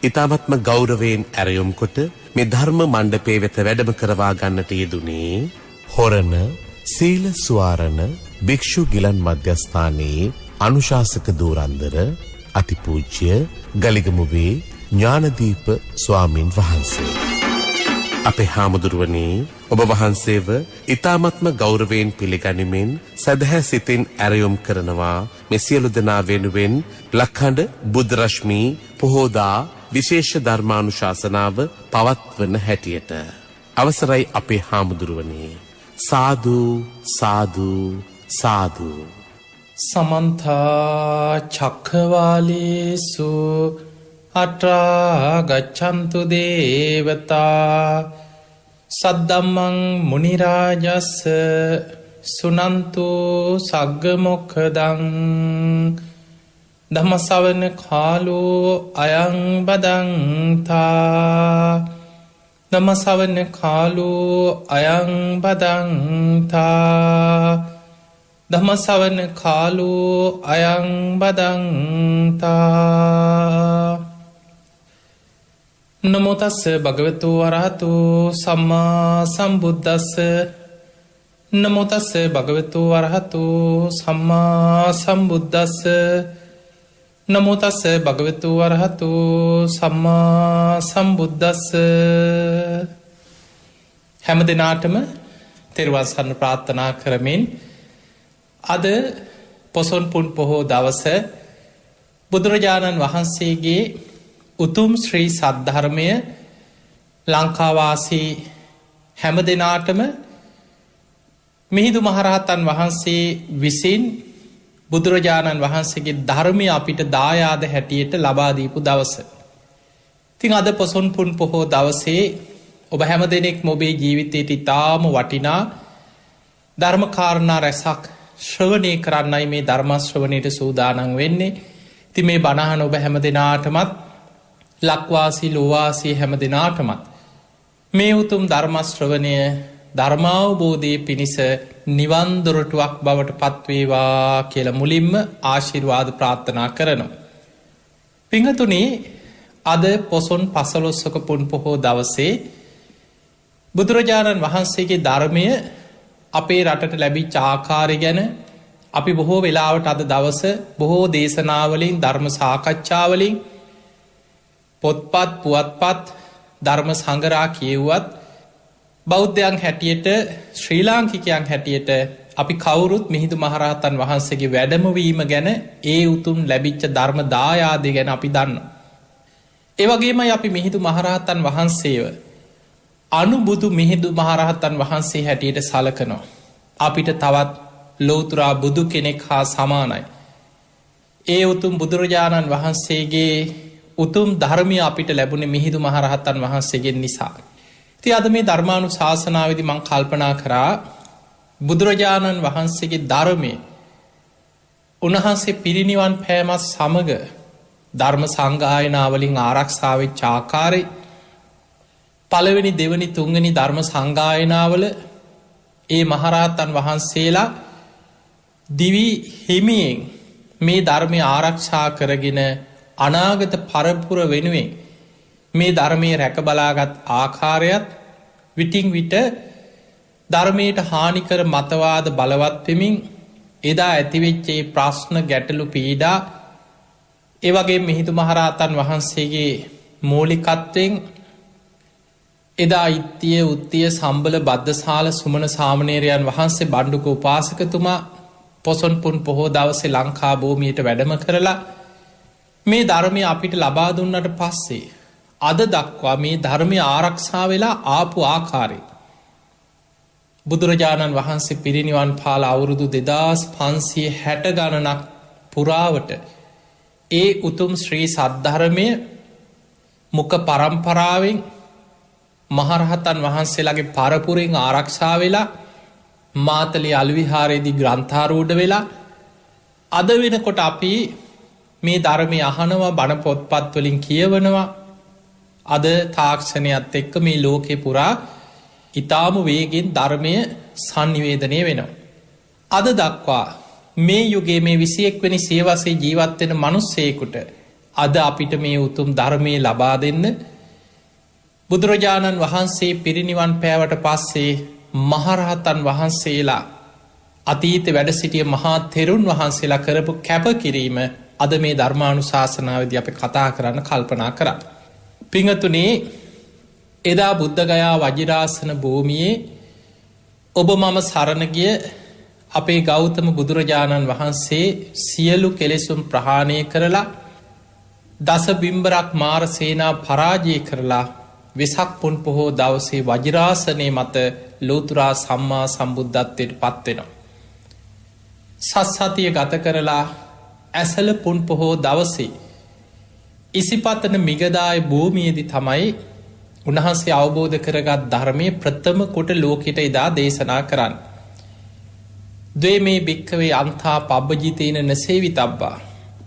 ඉතාමත්ම ගෞරවයෙන් ඇරයුම් කොට මේ ධර්ම මණ්ඩපයේ වෙත වැඩම කරවා ගන්නට යෙදුනේ හොරණ සීල සුවාරණ භික්ෂු ගිලන් මධ්‍යස්ථානයේ අනුශාසක දූරන්දර අතිපූජ්‍ය ගලිගමුවේ ඥානදීප ස්වාමින් වහන්සේ. අපේ හාමුදුරුවනේ ඔබ වහන්සේව ඉතාමත්ම ගෞරවයෙන් පිළිගනිමින් සදහැ සිතින් ඇරයුම් කරනවා මේ සියලු දෙනා වෙනුවෙන් ලක්හඬ බුද්ධ රශ්මී පොහෝදා විශේෂ ධර්මානුශාසනාව පවත්වන හැටියට. අවසරයි අපේ හාමුදුරුවනේ. සාදු සාදු සාදු. සමන්ත චක්ඛවාලේසු අත්‍රා ගච්ඡන්තු දේවතා සද්දම්මං මුනි රාජස් සුනන්තු සග්ග මොක්ඛදං ධම්ම ශ්‍රවණ කාලෝ අයං බදන්තා ධම්ම ශ්‍රවණ කාලෝ අයං බදන්තා ධම්ම ශ්‍රවණ කාලෝ අයං බදන්තා. නමෝ තස්ස භගවතු වරහතු සම්මා සම්බුද්දස්ස නමෝ තස්ස භගවතු වරහතු සම්මා සම්බුද්දස්ස නමෝ තස්ස භගවතු වරහතු සම්මා සම්බුද්දස්ස. හැම දිනාටම තෙරුවන් සරණ ප්‍රාර්ථනා කරමින් අද පොසොන් පුන් පොහෝ දවස බුදුරජාණන් වහන්සේගේ උතුම් ශ්‍රී සද්ධර්මය ලංකාවාසී හැම දෙනාටම මිහිඳු මහරහතන් වහන්සේ විසින් බුදුරජාණන් වහන්සේගේ ධර්මය අපිට දායාද හැටියට ලබාදීපු දවස. තින් අද පොසොන් පුන් පොහෝ දවසේ ඔබ හැම දෙනෙක් මොබේ ජීවිතයට ඉතාම වටිනා ධර්මකාරණා රැසක් ශ්‍රවණය කරන්නයි මේ ධර්මශ්‍රවණයට සූදානන් වෙන්නේ. ති මේ බණහන ඔබ හැම දෙනාටමත් ලක්වාසී ලෝවාසී හැම දෙනාටමත් මේ උතුම් ධර්මශ්‍රවණය ධර්මාවබෝධය පිණිස නිවන්දොරටුවක් බවට පත්වේවා කියල මුලින්ම ආශිර්වාද ප්‍රාර්ථනා කරනවා. පිංහතුනේ අද පොසොන් පසලොස්සක පුන් පොහෝ දවසේ බුදුරජාණන් වහන්සේගේ ධර්මය අපේ රටට ලැබි චාකාරය ගැන අපි බොහෝ වෙලාවට අද දවස බොහෝ දේශනාවලින් ධර්ම සාකච්ඡාවලින් පොත්පත් පුවත්පත් ධර්ම සංගරා කියව්වත් බෞද්ධයන් හැටියට ශ්‍රී ලාංකිකයන් හැටියට අපි කවුරුත් මිහිඳු මහරහතන් වහන්සේගේ වැඩමවීම ගැන ඒ උතුම් ලැබිච්ච ධර්ම දායාදය ගැන අපි දන්න. ඒවගේමයි අපි මිහිඳු මහරහතන් වහන්සේව අනුබුදු මිහිඳු මහරහතන් වහන්සේ හැටියට සලකනවා. අපිට තවත් ලෝතුරා බුදු කෙනෙක් හා සමානයි. ඒ උතුම් බුදුරජාණන් වහන්සේගේ උතුම් ධර්මය අපිට ලැබුණ මිහිඳු මහරහතන් වහන්සේගෙන් නිසා. ති අද මේ ධර්මානු ශාසනාවදි මං කල්පනා කරා බුදුරජාණන් වහන්සේගේ ධර්මය උන්වහන්සේ පිරිනිවන් පෑමත් සමග ධර්ම සංගායනාවලින් ආරක්ෂාවෙත් චාකාරය පළවෙනි දෙවනි තුන්ගනි ධර්ම සංගායනාවල ඒ මහරහතන් වහන්සේලා දිවි හිමියෙන් මේ ධර්මය ආරක්ෂා කරගෙන අනාගත පරපුර වෙනුවෙන් මේ ධර්මය රැකබලාගත් ආකාරයත් විටිං විට ධර්මයට හානිකර මතවාද බලවත් පෙමින් එදා ඇතිවෙච්චේ ප්‍රශ්න ගැටලු පීඩා ඒවගේ මිහිඳු මහරහතන් වහන්සේගේ මූලිකත්වයෙන් එදා ඉත්තිය උත්තිය සම්බල බද්ධසාල සුමන සාමනේරයන් වහන්සේ බණ්ඩුක උපාසකතුමා පොසොන් පුන් පොහෝ දවසේ ලංකා භූමියට වැඩම කරලා මේ ධර්මය අපිට ලබා දුන්නට පස්සේ අද දක්වා මේ ධර්මය ආරක්ෂා වෙලා ආපු ආකාරය බුදුරජාණන් වහන්සේ පිරිනිවන් පාල අවුරුදු 2560 ගණනක් පුරාවට ඒ උතුම් ශ්‍රී සද්ධර්මය මුක පරම්පරාවෙන් මහරහතන් වහන්සේලාගේ පරපුරෙන් ආරක්ෂා වෙලා මාතලේ අලුවිහාරයේදී ග්‍රන්ථාරූඪ වෙලා අද වෙනකොට අපි මේ ධර්මය අහනවා බණ පොත්පත්වලින් කියවනවා. අද තාක්ෂණයත් එක්ක මේ ලෝකෙ පුරා ඉතාම වේගෙන් ධර්මය සංනිවේදනය වෙනවා. අද දක්වා මේ යුගේ මේ 21 වෙනි සියවසේ ජීවත්වෙන මනුස්සයෙකුට අද අපිට මේ උතුම් ධර්මය ලබා දෙන්න බුදුරජාණන් වහන්සේ පිරිනිවන් පෑවට පස්සේ මහරහතන් වහන්සේලා අතීත වැඩ සිටිය මහා තෙරුන් වහන්සේලා කරපු කැප කිරීම අද මේ ධර්මානු ශාසනාවද අප කතා කරන්න කල්පනා කරන්න. පිංහතුනේ එදා බුද්ධගයා වජිරාසන භූමියයේ ඔබ මම සරණගිය අපේ ගෞතම බුදුරජාණන් වහන්සේ සියලු කෙලෙසුම් ප්‍රහාණය කරලා දස බිම්බරක් මාර සේනා පරාජය කරලා වෙසක් පුන් පොහෝ දවසේ වජිරාසනය මත ලෝතුරා සම්මා සම්බුද්ධත්වයට පත්වෙනවා. සත්සතිය ගත කරලා ඇසල පුන් පොහෝ දවසේ ඉසිපතන මිගදාය භූමියේදි තමයි උන්වහන්සේ අවබෝධ කරගත් ධර්මය ප්‍රථම කොට ලෝකෙට එදා දේශනා කරන්න. දේ මේ භික්කවේ අන්තා පබ්බජිතයන නසේවි තබ්බා.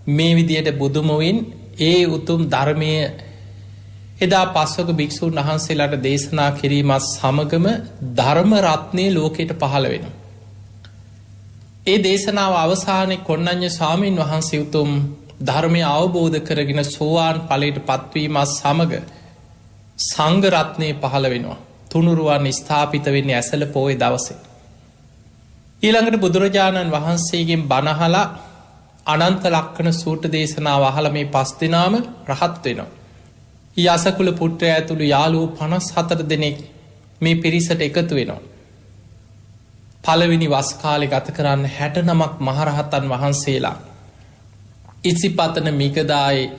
මේ විදියට බුදුමුවින් ඒ උතුම් ධර්මය එදා පස්වක භික්‍ෂූන් වහන්සේලාට දේශනා කිරීමත් සමගම ධර්ම රත්නය ලෝකෙට පහළ වෙන. ඒ දේශනාව අවසානය කොන්නඥ ස්වාමීන් වහන්සේ උතුම් ධර්මය අවබෝධ කරගෙන සෝවාන් පලට පත්වීමත් සමඟ සංගරත්නය පහළ වෙනවා. තුනුරුවන් ස්ථාපිත වෙන්නේ ඇසල පෝය දවසේ. ඊළඟට බුදුරජාණන් වහන්සේගෙන් බණහලා අනන්ත ලක්කන සූට දේශනාව අහල මේ පස් දෙනාම රහත් වෙනවා. යසකුල පුට්‍ර ඇතුළු යාලූ 54 දෙනෙක් මේ පිරිසට එකතු වෙනවා. පළවෙනි වස්කාලෙ ගත කරන්න 69ක් මහරහතන් වහන්සේලා ඉසිපතන මිගදායේ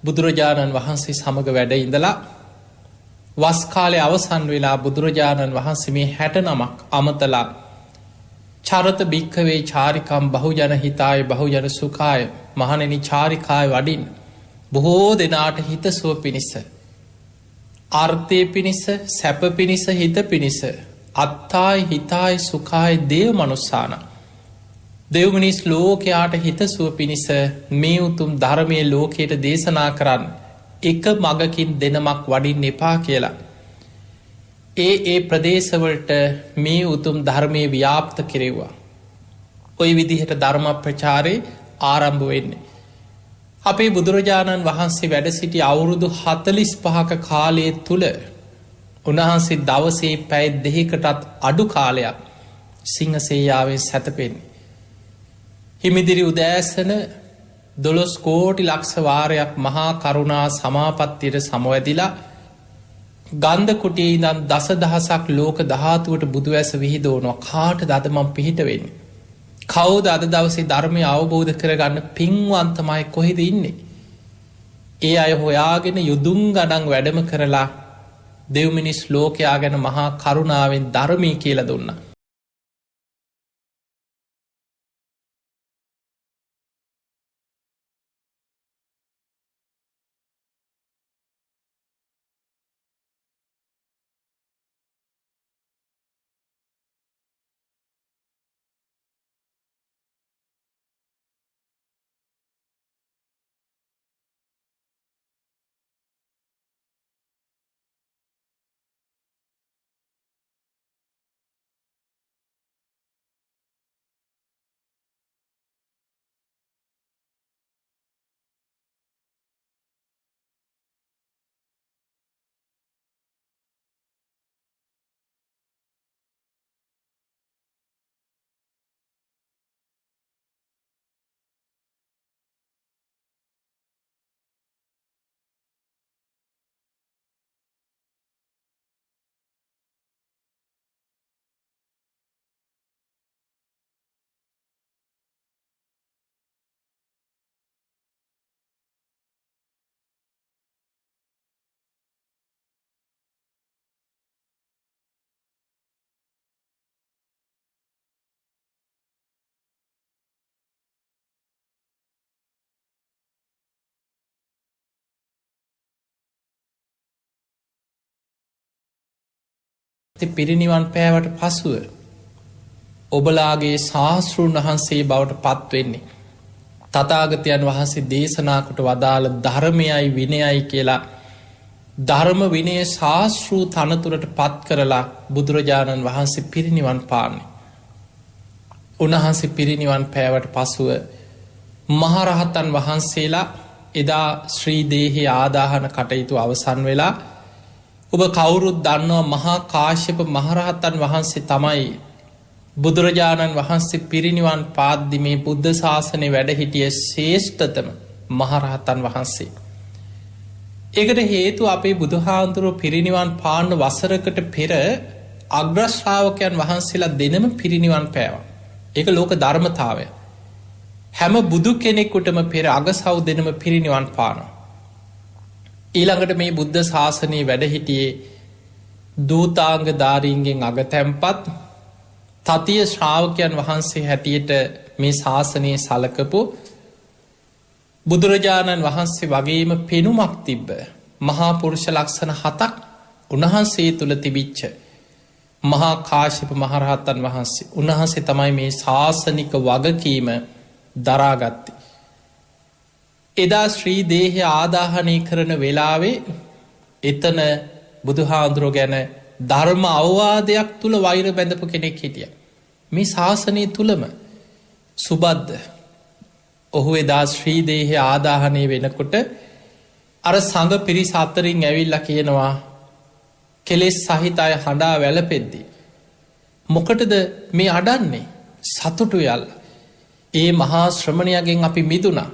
බුදුරජාණන් වහන්සේ සමඟ වැඩ ඉඳලා වස්කාලය අවසන් වෙලා බුදුරජාණන් වහන්සේ මේ 69ක් අමතලා චරත භික්කවේ චාරිකම් බහුජන හිතාය බහුජන සුකාය මහණෙනි චාරිකාය වඩින් බොහෝ දෙනාට හිතසුව පිණිස අර්ථය පිණිස සැප පිණිස හිත පිණිස අත්තායි හිතායි සුකායි දේව මනුස්සාන දෙව්මිනිස් ලෝකයාට හිතසුව පිණිස මේ උතුම් ධර්මය ලෝකයට දේශනා කරන්න එක මගකින් දෙනමක් වඩින් එපා කියලා. ඒ ප්‍රදේශවලට මේ උතුම් ධර්මය ව්‍යාප්ත කෙරෙව්වා. ඔය විදිහට ධර්ම ප්‍රචාරය ආරම්භ වෙන්නේ. අපේ බුදුරජාණන් වහන්සේ වැඩ සිටි අවුරුදු 45ක කාලය තුළ උන්වහන්සේ දවසේ පැය 2කටත් අඩු කාලයක් සිංහසේයාවෙන් සැතපෙන්නේ. හිමිදිරි උදෑසන 12 කෝටි ලක්ෂ වාරයක් මහා කරුණා සමාපත්තියට සමවැදිලා ගන්ධ කුටියේ ඉඳන් දසදහසක් ලෝක ධාතුවට බුදුවැස විහිදෝනවා කාට දදමම් පිහිට වෙන්නේ. කවුද අද දවසේ ධර්මය අවබෝධ කරගන්න පින්වන්තමයි කොහෙද ඉන්නේ. ඒ අය හොයාගෙන යුදුන් ගඩන් වැඩම කරලා දෙව්මිනිස් ලෝකයා ගැන මහා කරුණාවෙන් ධර්මී කියල දුන්න. පිරිනිවන් පෑවට පසුව ඔබලාගේ ශාස්තෘන් වහන්සේ බවට පත්වෙන්නේ. තථාගතයන් වහන්සේ දේශනාකොට වදාළ ධර්මයයි විනයයි කියලා ධර්ම විනය ශාස්තෘ තනතුරට පත් කරලා බුදුරජාණන් වහන්සේ පිරිනිවන් පාන්නේ. උන්වහන්සේ පිරිනිවන් පෑවට පසුව මහරහතන් වහන්සේලා එදා ශ්‍රී දේහි ආදාහන කටයුතු අවසන් වෙලා ඔබ කවුරුත් දන්නවා මහා කාශ්‍යප මහරහතන් වහන්සේ තමයි බුදුරජාණන් වහන්සේ පිරිනිවන් පාද්දි මේ බුද්ධ ශාසනය වැඩ හිටිය ශ්‍රේෂ්ඨතම මහරහතන් වහන්සේ. ඒකට හේතු අපේ බුදුහාමුදුරුව පිරිනිවන් පාන්න වසරකට පෙර අග්‍රශ්‍රාවකයන් වහන්සේලා දෙනම පිරිනිවන් පෑවා. ඒක ලෝක ධර්මතාවය. හැම බුදු කෙනෙකුටම පෙර අගසව් දෙනම පිරිනිවන් පානවා. ඊළඟට මේ බුද්ධ ශාසනයේ වැඩ හිටියේ දූතාංග ධාරීන්ගෙන් අග තැන්පත් තතිය ශ්‍රාවකයන් වහන්සේ හැටියට මේ ශාසනයේ සලකපු බුදුරජාණන් වහන්සේ වගේම පෙනුමක් තිබ්බ මහා පුරුෂ ලක්ෂණ 7ක් උන්වහන්සේ තුළ තිබිච්ච මහා කාශ්‍යප මහරහතන් වහන්සේ උන්වහන්සේ තමයි මේ ශාසනික වගකීම දරාගත්තේ. එදා ශ්‍රී දේහය ආදාහනය කරන වෙලාවේ එතන බුදුහාඳුරෝ ගැන ධර්ම අවවාදයක් තුළ වෛර බැඳපු කෙනෙක් හිටිය. මේ ශාසනය තුළම සුබද්ද ඔහු එදා ශ්‍රී දේහය ආදාහනය වෙනකොට අර සඟ පිරිස අතරින් ඇවිල්ලා කියනවා කෙලෙස් සහිත අය හඬා වැළපෙද්දී. මොකටද මේ අඩන්නේ සතුටු යල්ල. ඒ මහා ශ්‍රමණයගෙන් අපි මිදුණා.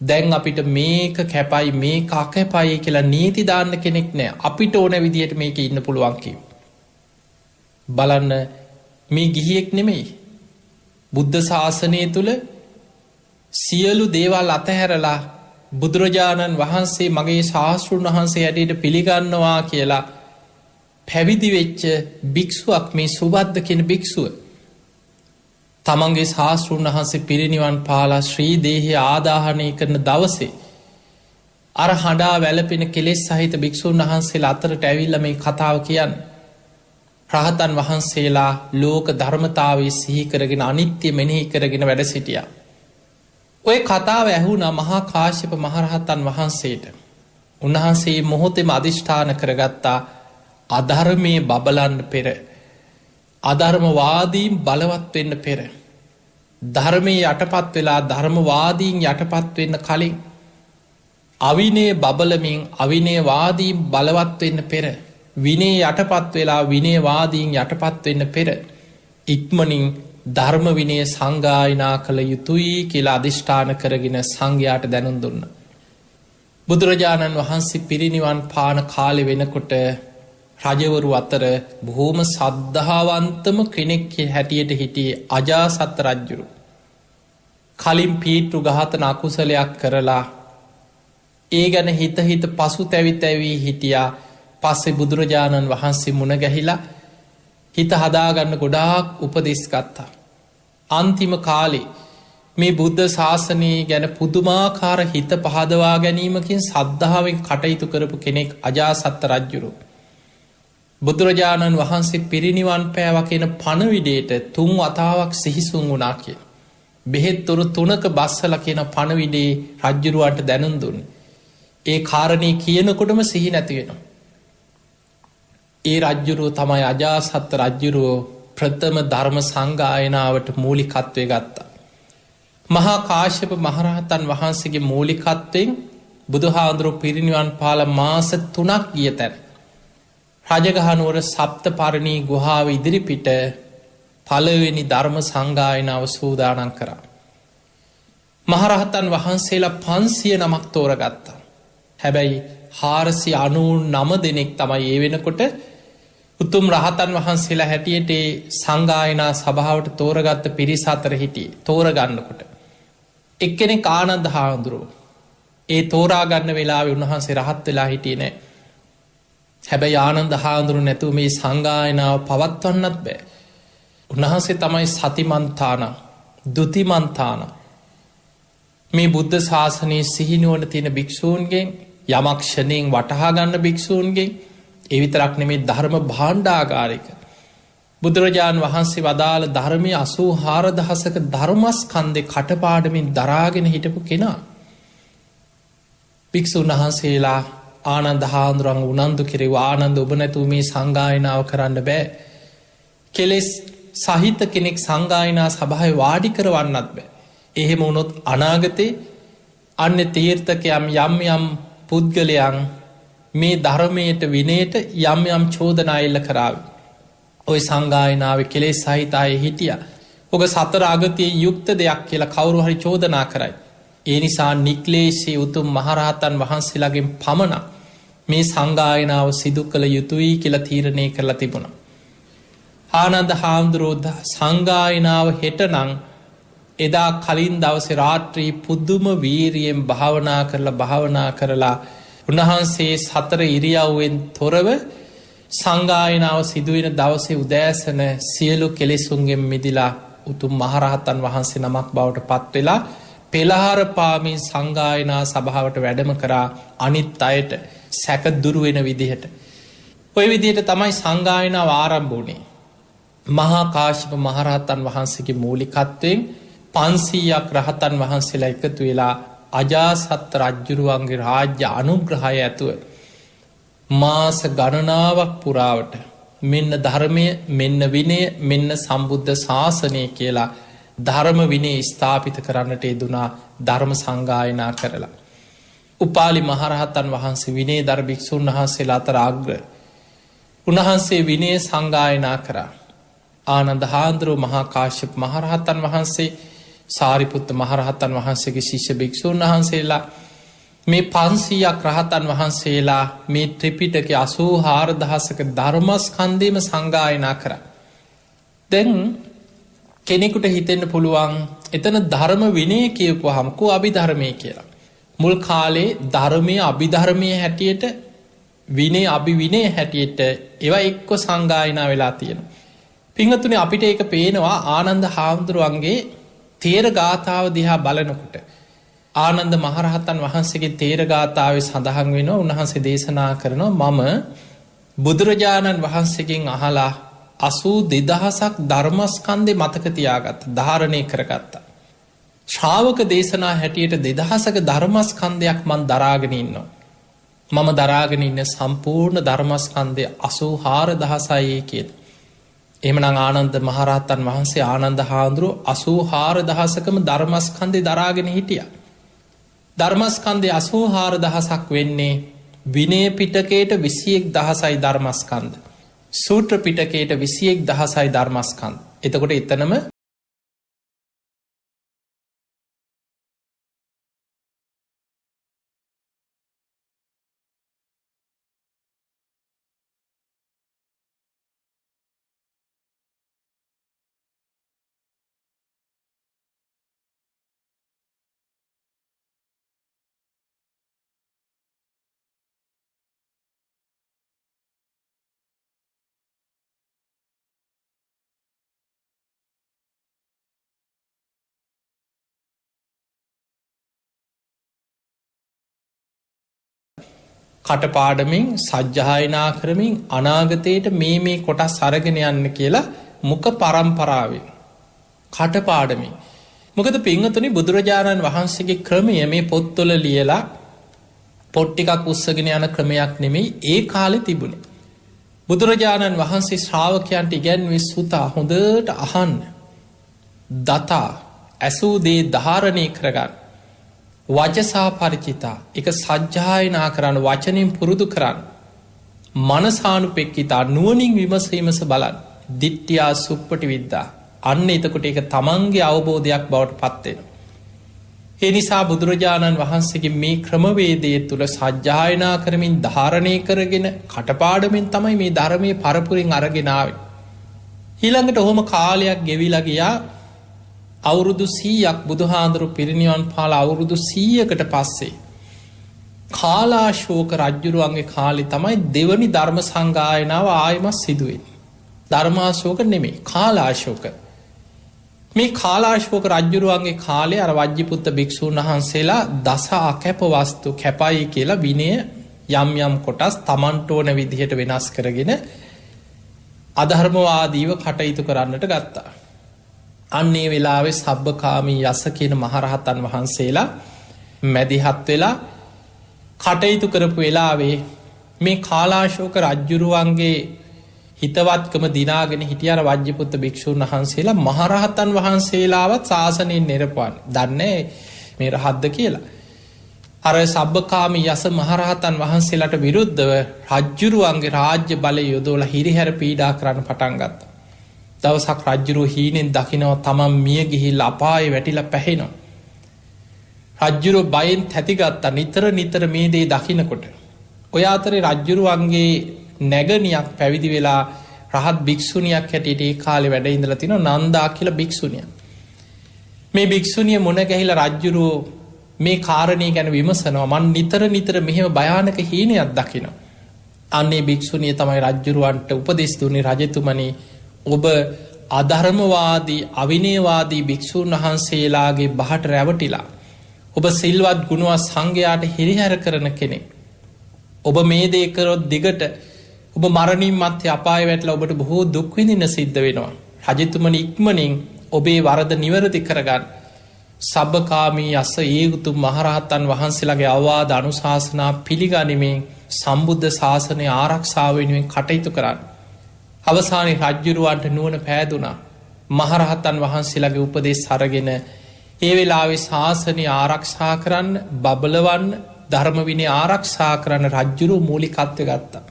දැන් අපිට මේක කැපයි මේ අකැපයි කියලා නීති දාන්න කෙනෙක් නෑ. අපිට ඕන විදියට මේක ඉන්න පුළුවන් කිව්. බලන්න මේ ගිහියෙක් නෙමෙයි. බුද්ධ ශාසනය තුළ සියලු දේවල් අතහැරලා බුදුරජාණන් වහන්සේ මගේ ශාස්තෘන් වහන්සේ හැටියට පිළිගන්නවා කියලා පැවිදි වෙච්ච භික්ෂුවක් මේ සුබද්ද කියන භික්ෂුව. තමන්ගේ ශාස්තෘන් වහන්සේ පිරිනිවන් පාලා ශ්‍රී දේහය ආදාහනය කරන දවසේ අර හඬා වැළපෙන කෙලෙස් සහිත භික්ෂූන් වහන්සේලා අතරට ඇවිල්ලා මේ කතාව කියන්න. රහතන් වහන්සේලා ලෝක ධර්මතාවය සිහි කරගෙන අනිත්‍ය මෙනෙහි කරගෙන වැඩ සිටියා. ඔය කතාව ඇහුණා මහා කාශ්‍යප මහරහතන් වහන්සේට. උන්වහන්සේ මොහොතෙම අධිෂ්ඨාන කරගත්තා අධර්මයේ බබලන්න පෙර අධර්මවාදීන් බලවත් වෙන්න පෙර ධර්මය යටපත් වෙලා ධර්මවාදීන් යටපත් වෙන්න කලින් අවිනේ බබලමින් අවිනේවාදීන් බලවත් වෙන්න පෙර විනේ යටපත් වෙලා විනේවාදීන් යටපත් වෙන්න පෙර ඉක්මනින් ධර්ම විනය සංගායනා කළ යුතුයි කියලා අධිෂ්ඨාන කරගෙන සංඝයාට දැනුම් දුන්න. බුදුරජාණන් වහන්සේ පිරිනිවන් පාන කාලෙ වෙනකොට රජවරු අතර බොහෝම සද්ධාවන්තම කෙනෙක් හැටියට හිටියේ අජාසත් රජ්ජුරු. කලින් පීට්ටු ඝාතන අකුසලයක් කරලා ඒ ගැන හිත පසු තැවි හිටියා. පස්සේ බුදුරජාණන් වහන්සේ මුණ ගැහිලා හිත හදාගන්න ගොඩාක් උපදෙස් ගත්තා. අන්තිම කාලේ මේ බුද්ධ ශාසනයේ ගැන පුදුමාකාර හිත පහදවා ගැනීමකින් සද්ධාවෙන් කටයුතු කරපු කෙනෙක් අජාසත්ත රජ්ජුරු. බුදුරජාණන් වහන්සේ පිරිනිවන් පෑව කියන පණවිඩේට 3 වතාවක් සිහිසුන් වුණා කිය. බෙහෙත්තුරු 3ක බස්සල කියන පණවිඩේ රජ්ජුරුවන්ට දැනුම් දුන්නේ. ඒ කාරණය කියනකොටම සිහි නැති වෙනවා. ඒ රජ්ජුරුව තමයි අජාසත්ත රජ්ජුරුවෝ ප්‍රථම ධර්ම සංගායනාවට මූලිකත්වය ගත්තා. මහා කාශ්‍යප මහරහතන් වහන්සේගේ මූලිකත්වයෙන් බුදුහාඳුරුවෝ පිරිනිවන් පාල මාස 3ක් ගිය තැන රජගහනුවර සප්ත පරණී ගුහාව ඉදිරිපිට පළවෙනි ධර්ම සංගායනාව සූදානම් කරා. මහරහතන් වහන්සේලා 500 නමක් තෝරගත්තා. හැබැයි 499 දෙනෙක් තමයි ඒ වෙනකොට උතුම් රහතන් වහන්සේලා හැටියට සංගායනා සභාවට තෝරගත්ත පිරිස අතර හිටියේ. තෝරගන්නකොට එක්කෙනෙක් ආනන්ද හාමුදුරුවෝ. ඒ තෝරාගන්න වෙලාවේ උන්වහන්සේ රහත් වෙලා හිටියේ නෑ. හැබැයි ආනන්ද හාමුදුරුවෝ නැතුව මේ සංගායනාව පවත්වන්නත් බෑ. උන්වහන්සේ තමයි සතිමන්තාන දුතිමන්තාන මේ බුද්ධ ශාසනයේ සිහිනුවන තියෙන භික්ෂූන්ගෙන් යමක්ෂණයෙන් වටහාගන්න භික්ෂූන්ගෙන් ඒ විතරක් නෙමේ ධර්ම භාණ්ඩාගාරික බුදුරජාණන් වහන්සේ වදාළ ධර්මය 84000ක ධර්මස්කන්ධේ කටපාඩමින් දරාගෙන හිටපු කෙනා. භික්ෂුන් වහන්සේලා ආනන්ද හාමුදුරුවන්ව උනන්දු කෙරෙව්වා. ආනන්ද ඔබ නැතුව මේ සංගායනාව කරන්න බෑ. කෙලෙස් සහිත කෙනෙක් සංගායනා සභාවේ වාඩි කරවන්නත් බෑ. එහෙම වුණොත් අනාගතේ අන්න තීර්ථකයම් යම් යම් පුද්ගලයන් මේ ධර්මයට විනයට යම් යම් චෝදනා එල්ල කරාව. ඔය සංගායනාව කෙලෙස් සහිතාය හිටිය. ඔක සතර අගතිය යුක්ත දෙයක් කියලා කවුරු හරි චෝදනා කරයි. ඒ නිසා නික්ලේශී උතුම් මහරහතන් වහන්සේලාගෙන් පමණ මේ සංගායනාව සිදු කළ යුතුයි කියලා තීරණය කරලා තිබුණ. ආනන්ද හාමුදුරුවෝද සංගායනාව හෙටනං එදා කලින් දවස රාත්‍රී පුද්දුම වීරියෙන් භාවනා කරලා උන්වහන්සේ සතර ඉරියව්වෙන් තොරව සංගායනාව සිදුවෙන දවසේ උදෑසන සියලු කෙලෙසුන්ගෙන් මිදිලා උතුම් මහරහතන් වහන්සේ නමක් බවට පත්වෙලා පෙළහර පාමින් සංගායනා සභාවට වැඩම කරා අනිත් අයට සැක දුරුවෙන විදිහට. ඔය විදිහට තමයි සංගායනාව ආරම්භුණේ. මහා කාශ්‍යප මහරහතන් වහන්සේගේ මූලිකත්වයෙන් 500ක් රහතන් වහන්සේලා එකතු වෙලා අජාසත් රජ්ජුරුවන්ගේ රාජ්‍ය අනුග්‍රහය ඇතුව මාස ගණනාවක් පුරාවට මෙන්න ධර්මය මෙන්න විනය මෙන්න සම්බුද්ධ ශාසනය කියලා ධර්ම විනේ ස්ථාපිත කරන්නට යෙදුනා ධර්ම සංගායනා කරලා. උපාලි මහරහතන් වහන්සේ විනේ ධර භික්ෂූන් වහන්සේලා අතර අග්‍ර. උන්වහන්සේ විනය සංගායනා කරා. ආනන්ද හාමුදුරුවෝ මහා කාශ්‍යප මහරහතන් වහන්සේ සාරිපුත්ත මහරහතන් වහන්සේගේ ශිෂ්‍ය භික්ෂූන් වහන්සේලා මේ 500ක් රහතන් වහන්සේලා මේ ත්‍රිපිටක 84000ක ධර්මස්කන්ධයම සංගායනා කරා. දැන් කෙනෙකුට හිතෙන්න පුළුවන් එතන ධර්ම විනය කියපුවාම කෝ අභිධර්මය කියලා. මුල් කාලේ ධර්මයේ අභිධර්මයේ හැටියට විනය අභිවිනය හැටියට ඒවා එක්ක සංගායනා වෙලා තියෙනවා. පින්වත්නි අපිට ඒක පේනවා ආනන්ද හාමුදුරුවන්ගේ තේර ගාථාව දිහා බලනකොට. ආනන්ද මහරහතන් වහන්සේගේ තේර ගාථාවේ සඳහන් වෙනවා උන්වහන්සේ දේශනා කරනවා මම බුදුරජාණන් වහන්සේගෙන් අහලා 82000ක් ධර්මස්කන්ධේ මතක තියාගත්තා ධාරණය කරගත්තා. ශ්‍රාවක දේශනා හැටියට 2000ක ධර්මස්කන්ධයක් මන් දරාගෙන ඉන්නවා. මම දරාගෙන ඉන්න සම්පූර්ණ ධර්මස්කන්ධය 84000යි කියලා. එහෙමනම් ආනන්ද මහරහතන් වහන්සේ ආනන්ද හාමුදුරුවෝ 84000කම ධර්මස්කන්ධය දරාගෙන හිටියා. ධර්මස්කන්ධය 84000ක් වෙන්නේ විනය පිටකයට 21000යි ධර්මස්කන්ධ. සූත්‍ර පිටකයට 21000යි ධර්මස්කන්ධ. එතකොට එතනම කටපාඩමින් සජ්ජායනා කරමින් අනාගතයට මේ කොටස් අරගෙන යන්න කියලා මුක පරම්පරාවෙන් කටපාඩමින්. මොකද පින්වතුනි බුදුරජාණන් වහන්සේගේ ක්‍රමය මේ පොත්වල ලියලා පොත් ටිකක් උස්සගෙන යන ක්‍රමයක් නෙමෙයි ඒ කාලේ තිබුණේ. බුදුරජාණන් වහන්සේ ශ්‍රාවකයන්ට ඉගැන්වුවේ සුතා හොඳට අහන්න. දතා ඇසූ දේ ධාරණය කරගන්න. වචසා පරිචිතා එක සජ්ජායනා කරන්න වචනින් පුරුදු කරන්න. මනසානුපෙක්කිතා නුවණින් විමසීමස බලන්න. දිට්ඨියා සුප්පටි විද්දා. අන්න එතකොට ඒක තමන්ගේ අවබෝධයක් බවට පත්වෙන. ඒ නිසා බුදුරජාණන් වහන්සේගේ මේ ක්‍රමවේදය තුළ සජ්ජායනා කරමින් ධාරණය කරගෙන කටපාඩමින් තමයි මේ ධර්මයේ පරපුරින් අරගෙන ආවේ. ඊළඟට ඔහොම කාලයක් ගෙවිලා ගියා. අවුරුදු 100ක් බුදුහාඳුරු පිරිනිවන් පාලා අවුරුදු 100කට පස්සේ කාලාශෝක රජ්ජුරුවන්ගේ කාලේ තමයි දෙවනි ධර්ම සංගායනාව ආයමත් සිදුවෙන්නේ. ධර්මාශෝක නෙමෙයි කාලාශෝක. මේ කාලාශෝක රජ්ජුරුවන්ගේ කාලේ අර වජ්ජිපුත්ත භික්ෂූන් වහන්සේලා දස අකැප වස්තු කැපයි කියලා විනය යම් කොටස් තමන්ට ඕන විදිහට වෙනස් කරගෙන අධර්මවාදීව කටයුතු කරන්නට ගත්තා. අන්නේ වෙලාවේ සබ්බකාමී යස කියන මහරහතන් වහන්සේලා මැදිහත් වෙලා කටයුතු කරපු වෙලාවේ මේ කාලාශෝක රජ්ජුරුවන්ගේ හිතවත්කම දිනාගෙන හිටියර වජ්ජිපුත්ත භික්ෂූන් වහන්සේලා මහරහතන් වහන්සේලාවත් ශාසනයෙන් නෙරපුවාන්. දන්නේ මේ රහත්ද කියලා. අර සබ්බකාමී යස මහරහතන් වහන්සේලාට විරුද්ධව රජ්ජුරුවන්ගේ රාජ්‍ය බලය යොදෝල හිරිහැර පීඩා කරන්න පටන් ගත්ත. දවසක් රජ්ජුරුව හීනෙන් දකිනව තමන් මිය ගිහිල් අපාය වැටිල පැහෙනවා. රජ්ජුරුව බයෙන් තැතිගත්තා නිතර මේ දේ දකිනකොට. ඔය අතරේ රජ්ජුරුවන්ගේ නැගනියක් පැවිදි වෙලා රහත් භික්ෂුණයක් හැටියට ඒ කාලෙ වැඩ ඉඳලා තින නන්දා කියල භික්ෂුණිය. මේ භික්ෂුණිය මුණ ගැහිල රජ්ජුරුවෝ මේ කාරණය ගැන විමසනවා මන් නිතර මෙහෙම භයානක හීනයක් දකින. අන්නේ භික්ෂුණිය තමයි රජ්ජුරුවන්ට උපදෙස් දුන්නේ රජතුමනි ඔබ අධර්මවාදී අවිනේවාදී භික්‍ෂූන් වහන්සේලාගේ බහට රැවටිලා. ඔබ සිල්වත් ගුණුවත් සංඝයාට හිරිහැර කරන කෙනෙක්. ඔබ මේ දේකරොත් දිගට ඔබ මරණින් මත්‍ය අපාය වැටල ඔබට බොහෝ දුක්විඳන්න සිද්ධ වෙනවා. රජතුමනි ඉක්මනින් ඔබේ වරද නිවරදි කරගන්න. සබකාමී අස ඒගුතු මහරහත්තන් වහන්සේලාගේ අවවාද අනුශාසනා පිළිගනිමින් සම්බුද්ධ ශාසනය ආරක්ෂාවෙනුවෙන් කටයුතු කරන්න. අවසානයේ රජ්ජුරුවන්ට නුවන පෑදුනා මහරහත්තන් වහන්සේලාගේ උපදෙස් අරගෙන ඒ වෙලාවේ ශාසනය ආරක්ෂා කරන්න බබලවන්න ධර්මවිනය ආරක්ෂා කරන්න රජ්ජුරු මූලිකත්ව ගත්තා.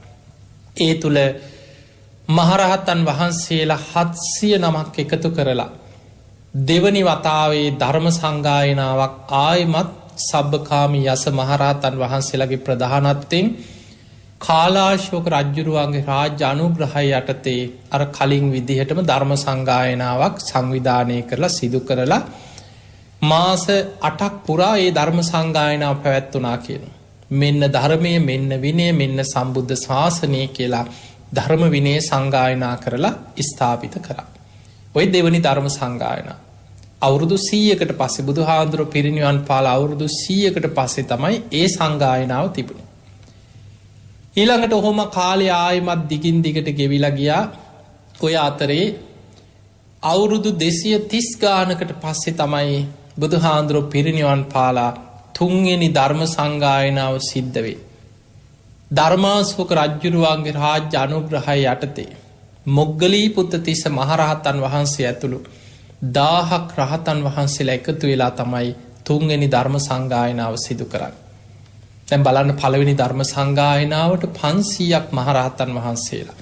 ඒ තුළ මහරහත්තන් වහන්සේලා 700 නමක් එකතු කරලා දෙවනි වතාවේ ධර්ම සංගායනාවක් ආයමත් සබ්බකාමී යස මහරහතන් වහන්සේලාගේ ප්‍රධානත්වයෙන් කාලාශෝක රජ්ජුරුවන්ගේ රාජ්‍ය අනුග්‍රහය යටතේ අර කලින් විදිහටම ධර්ම සංගායනාවක් සංවිධානය කරලා සිදු කරලා මාස 8ක් පුරා ඒ ධර්ම සංගායනාව පැවැත්වනා කියන. මෙන්න ධර්මය මෙන්න විනය මෙන්න සම්බුද්ධ ශාසනය කියලා ධර්ම විනය සංගායනා කරලා ස්ථාපිත කරා. ඔය දෙවනි ධර්ම සංගායනා. අවුරුදු 100කට පස්සේ බුදු හාමුදුරුවෝ පිරිනිවන් පාල අවුරුදු 100කට පස්සේ තමයි ඒ සංගායනාව තිබුණේ. ඊළඟට ඔහොම කාලය ආයමත් දිගින් දිගට ගෙවිලා ගියා. ඔය අතරේ අවුරුදු 230 ගානකට පස්සේ තමයි බුදු හාමුදුරුවෝ පිරිනිවන් පාලා තුන්වෙනි ධර්ම සංගායනාව සිද්ධ වෙන්නේ. ධර්මාශෝක රජ්ජුරුවන්ගේ රාජ්‍ය අනුග්‍රහය යටතේ මොග්ගලී පුත්තතිස්ස මහරහතන් වහන්සේ ඇතුළු 1000ක් රහතන් වහන්සේලා එකතු වෙලා තමයි තුන්වෙනි ධර්ම සංගායනාව සිදු කරන්න. දැන් බලන්න පළවෙනි ධර්ම සංගායනාවට 500ක් මහරහතන් වහන්සේලා.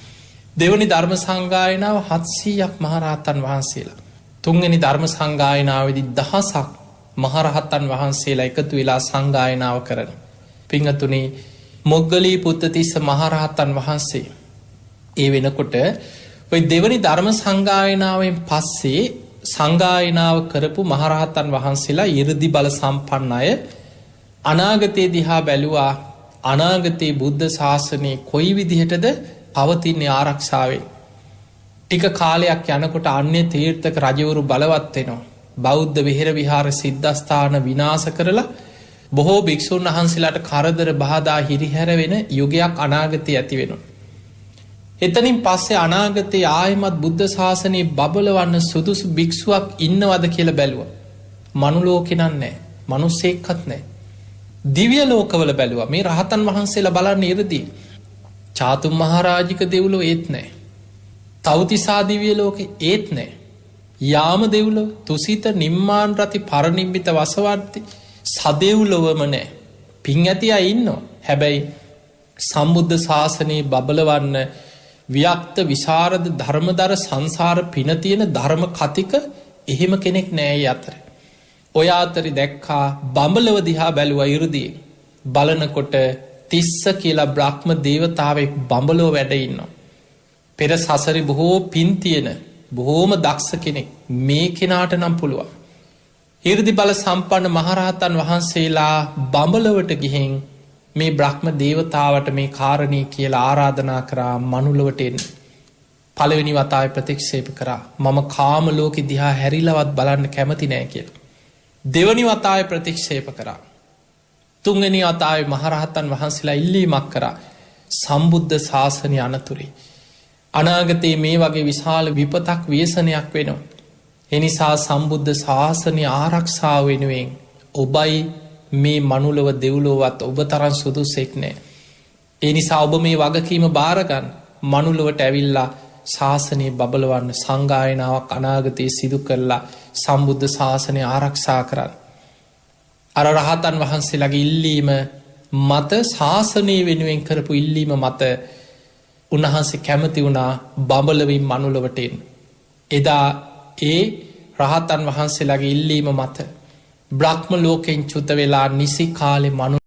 දෙවනි ධර්ම සංගායනාව 700ක් මහරහතන් වහන්සේලා. තුන්වෙනි ධර්ම සංගායනාවේදී දහසක් මහරහතන් වහන්සේලා එකතු වෙලා සංගායනාව කරන. පිංහතුනේ මොග්ගලී පුත්තතිස්ස මහරහතන් වහන්සේ ඒ වෙනකොට ඔය දෙවනි ධර්ම සංගායනාවෙන් පස්සේ සංගායනාව කරපු මහරහතන් වහන්සේලා 이르දි බල සම්පන්න අය අනාගතයේ දිහා බැලුවා අනාගතයේ බුද්ධ ශාසනය කොයි විදිහටද පවතින්නේ ආරක්ෂාවෙන්. ටික කාලයක් යනකොට අන්‍ය තීර්ථක රජවරු බලවත් වෙනවා. බෞද්ධ විහෙර විහාර සිද්ධස්ථාන විනාශ කරලා බොහෝ භික්ෂුන් වහන්සේලාට කරදර බාධා හිරිහැර වෙන යුගයක් අනාගතයේ ඇති වෙනවා. එතනින් පස්සේ අනාගතයේ ආයමත් බුද්ධ ශාසනයේ බබලවන්න සුදුසු භික්ෂුවක් ඉන්නවද කියලා බැලුවා. මනුලෝකෙ නෑ. මිනිස්සෙක්වත් නෑ. දිව්‍ය ලෝකවල බැලුවා. මේ රහතන් වහන්සේලා බලන්න ඉරදී. චාතුම් මහරජික දෙව්ලොව ඒත් නෑ. තව්තිසා දිව්‍ය ලෝකෙ ඒත් නෑ. යාම දෙව්ලොව තුසිත නිම්මාන රති පරිනිම්මිත වසවර්ති සදෙව්ලොවම නෑ. පින් ඇති අය ඉන්නවා. හැබැයි සම්බුද්ධ ශාසනයේ බබලවන්න ව්‍යක්ත විශාරද ධර්මදර සංසාර පින තියෙන ධර්ම කතික එහෙම කෙනෙක් නෑ අතර. ඔය අතරි දැක්කා බඹලව දිහා බැලුව ඉරුදී. බලනකොට තිස්ස කියලා බ්‍රහ්ම දේවතාවෙක් බඹලෝ වැඩඉන්නවා. පෙර සසරි බොහෝ පින් තියෙන බොහෝම දක්ෂ කෙනෙක් මේ කෙනාට නම් පුළුවන්. ඉරදි බල සම්පන්න මහරහතන් වහන්සේලා බඹලවට ගිහින් මේ බ්‍රහ්ම දේවතාවට මේ කාරණය කියලා ආරාධනා කරා මනුලවට එන්න. පළවෙනි වතාව ප්‍රතික්ෂේප කරා මම කාම ලෝකෙ දිහා හැරිලවත් බලන්න කැමති නෑ කියලා. දෙවනි වතාව ප්‍රතික්ෂේප කරා. තුන්වෙනි වතාවේ මහරහතන් වහන්සේලා ඉල්ලීමක් කරා සම්බුද්ධ ශාසනය අනතුරේ අනාගතයේ මේ වගේ විශාල විපතක් ව්‍යසනයක් වෙනවා. එනිසා සම්බුද්ධ ශාසනය ආරක්ෂාව වෙනුවෙන් ඔබයි මේ මනුලව දෙව්ලෝවත් ඔබ තරන් සුදුසෙක් නෑ. ඒ නිසා ඔබ මේ වගකීම භාරගන්න මනුලවට ඇවිල්ලා ශාසනය බබලවන්න සංගායනාවක් අනාගතයේ සිදු කරලා සම්බුද්ධ ශාසනය ආරක්ෂා කරන්න. අර රහතන් වහන්සේලාගේ ඉල්ලීම මත ශාසනය වෙනුවෙන් කරපු ඉල්ලීම මත උන්වහන්සේ කැමති වුණා බඹලවින් මනුලවටෙන්. එදා ඒ රහතන් වහන්සේලාගේ ඉල්ලීම මත බ්‍රහ්ම ලෝකෙන් චුත වෙලා නිසි කාලෙ මනු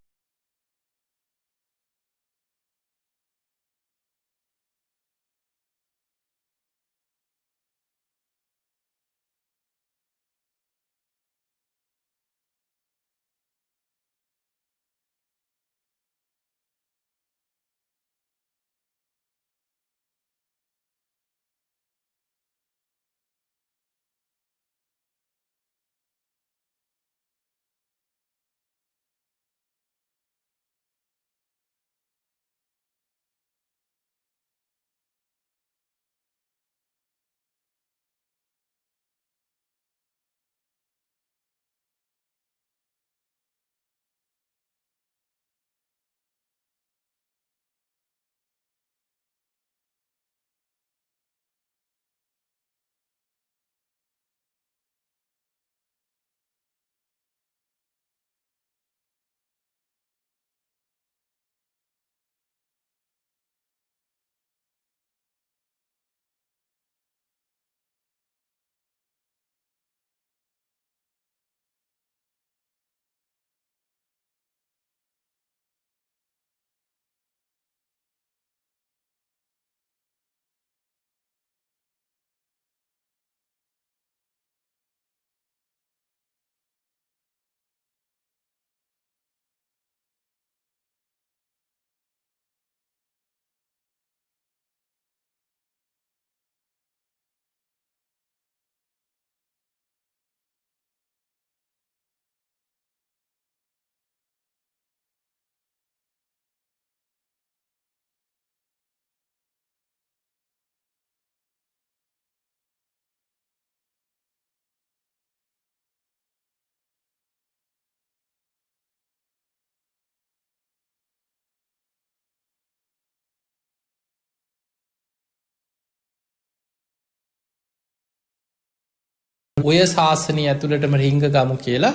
ඔය ශාසනය ඇතුළටම රිංග ගමු කියලා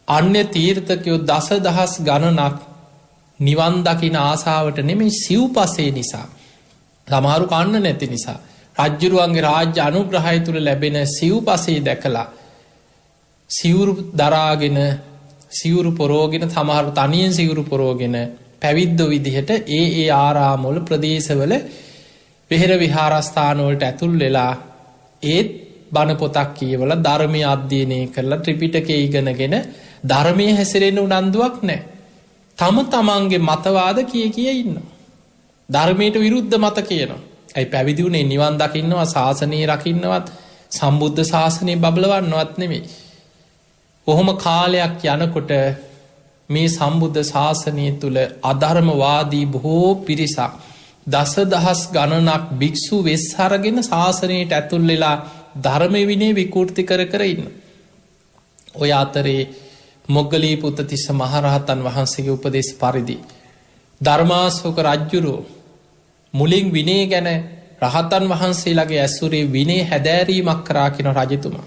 අන්‍ය තීර්ථකයෝ දස දහස් ගණනක් නිවන් දකින ආසාවට නෙමෙයි සිව් පසේ නිසා සමහරු කන්න නැති නිසා රජ්ජුරුවන්ගේ රාජ්‍ය අනුග්‍රහය තුළ ලැබෙන සිව් පසේ දැකලා සිවුරු දරාගෙන සිවුරු පොරෝගෙන සමහරු තනියෙන් සිවුරු පොරෝගෙන පැවිද්දෝ විදිහට ඒ ආරාමවල ප්‍රදේශවල වෙහෙර විහාරස්ථානවලට ඇතුල් වෙලා ඒත් බණ පොතක් කියවල ධර්මය අධ්‍යයනය කරලා ත්‍රිපිටකය ඉගෙනගෙන ධර්මය හැසිරෙන්න උනන්දුවක් නෑ. තම තමන්ගේ මතවාද කිය ඉන්න. ධර්මයට විරුද්ධ මත කියනවා. ඇයි පැවිදි වුණේ නිවන් දකින්නවා ශාසනය රකින්නවත් සම්බුද්ධ ශාසනය බබලවන්නවත් නෙමෙයි. කොහොම කාලයක් යනකොට මේ සම්බුද්ධ ශාසනය තුළ අධර්මවාදී බොහෝ පිරිසක් දස දහස් ගණනක් භික්‍ෂු වෙස් හරගෙන ශාසනයට ඇතුල් වෙලා ධර්මය විනේ විකෘති කර ඉන්න. ඔය අතරේ මොග්ගලී පුත්තිස්ස මහරහතන් වහන්සේගේ උපදෙස් පරිදි ධර්මාශෝක රජ්ජුරුවෝ මුලින් විනේ ගැන රහතන් වහන්සේලාගේ ඇසුරේ විනේ හැදෑරීමක් කරා කියන රජතුමා.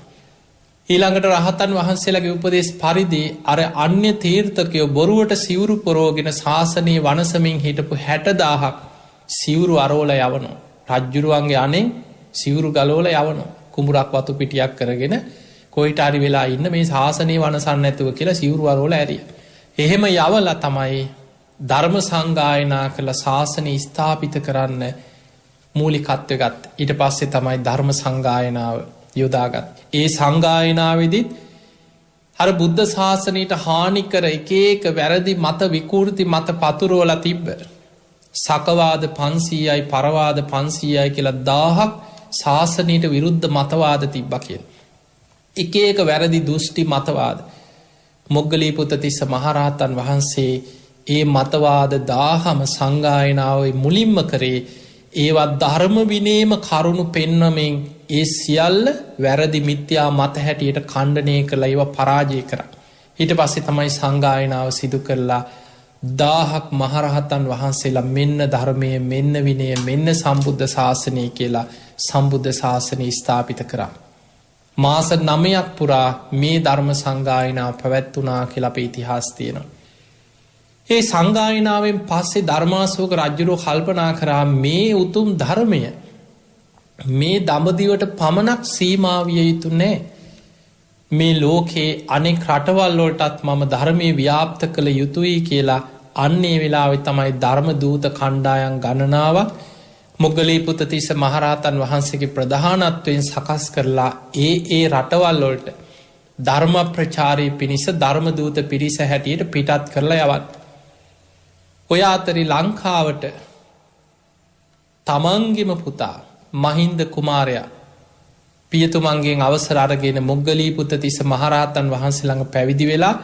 ඊළඟට රහතන් වහන්සේලාගේ උපදෙස් පරිදි අර අන්‍ය තීර්ථකයෝ බොරුවට සිවුරු පොරෝගෙන ශාසනයේ වනසමින් හිටපු 60,000ක් සිවුරු අරෝල යවනවා. රජ්ජුරුවන්ගේ අනෙන් සිවුරු ගලෝල යවනවා. කුඹුරක් වතු පිටියක් කරගෙන කොයිට හරි වෙලා ඉන්න මේ ශාසනය වනසන්න ඇතුව කියලා සිවුරු අරෝල ඇරිය. එහෙම යවලා තමයි ධර්ම සංගායනා කළ ශාසනය ස්ථාපිත කරන්න මූලිකත්වය ගත්. ඊට පස්සේ තමයි ධර්ම සංගායනාව යොදාගත්. ඒ සංගායනාවේදීත් අර බුද්ධ ශාසනයට හානිකර එක වැරදි මත විකෘති මත පතුරුවලා තිබ්බ. සකවාද 500යි පරවාද 500යි කියලා 1000ක් ශාසනයට විරුද්ධ මතවාද තිබ්බ කියන. එක වැරදි දෘෂ්ටි මතවාද. මොග්ගලී පුත්තිස්ස මහරහතන් වහන්සේ ඒ මතවාද 1000ම සංගායනාව මුලින්ම කරේ ඒවත් ධර්ම විනේම කරුණු පෙන්වමින් ඒ සියල්ල වැරදි මිත්‍යා මත හැටියට ඛණ්ඩනය කළා ඒවා පරාජය කරා. ඊට පස්සේ තමයි සංගායනාව සිදු කරලා 1000ක් මහරහතන් වහන්සේලා මෙන්න ධර්මය මෙන්න විනය මෙන්න සම්බුද්ධ ශාසනය කියලා සම්බුද්ධ ශාසනය ස්ථාපිත කරා. මාස 9ක් පුරා මේ ධර්ම සංගායනා පැවැත්වුණා කියලා අපේ ඉතිහාස තියෙනවා. ඒ සංගායනාවෙන් පස්සේ ධර්මාශෝක රජුරෝ කල්පනා කරා මේ උතුම් ධර්මය මේ දඹදිවට පමණක් සීමා විය යුතු නෑ. මේ ලෝකේ අනෙක් රටවල් වලටත් මම ධර්මයේ ව්‍යාප්ත කළ යුතුයි කියලා අන්නේ වෙලාවෙ තමයි ධර්ම දූත කණ්ඩායම් ගණනාවක් මොග්ගලීපුත්තිස්ස මහරහතන් වහන්සේගේ ප්‍රධානත්වයෙන් සකස් කරලා ඒ රටවල් වලට ධර්ම ප්‍රචාරය පිණිස ධර්ම දූත පිරිස හැටියට පිටත් කරලා යවත්. ඔය අතරි ලංකාවට තමන්ගෙම පුතා මහින්ද කුමාරයා පියතුමන්ගෙන් අවසර අරගෙන මොග්ගලීපුත්තිස්ස මහරහතන් වහන්සේ ළඟ පැවිදි වෙලා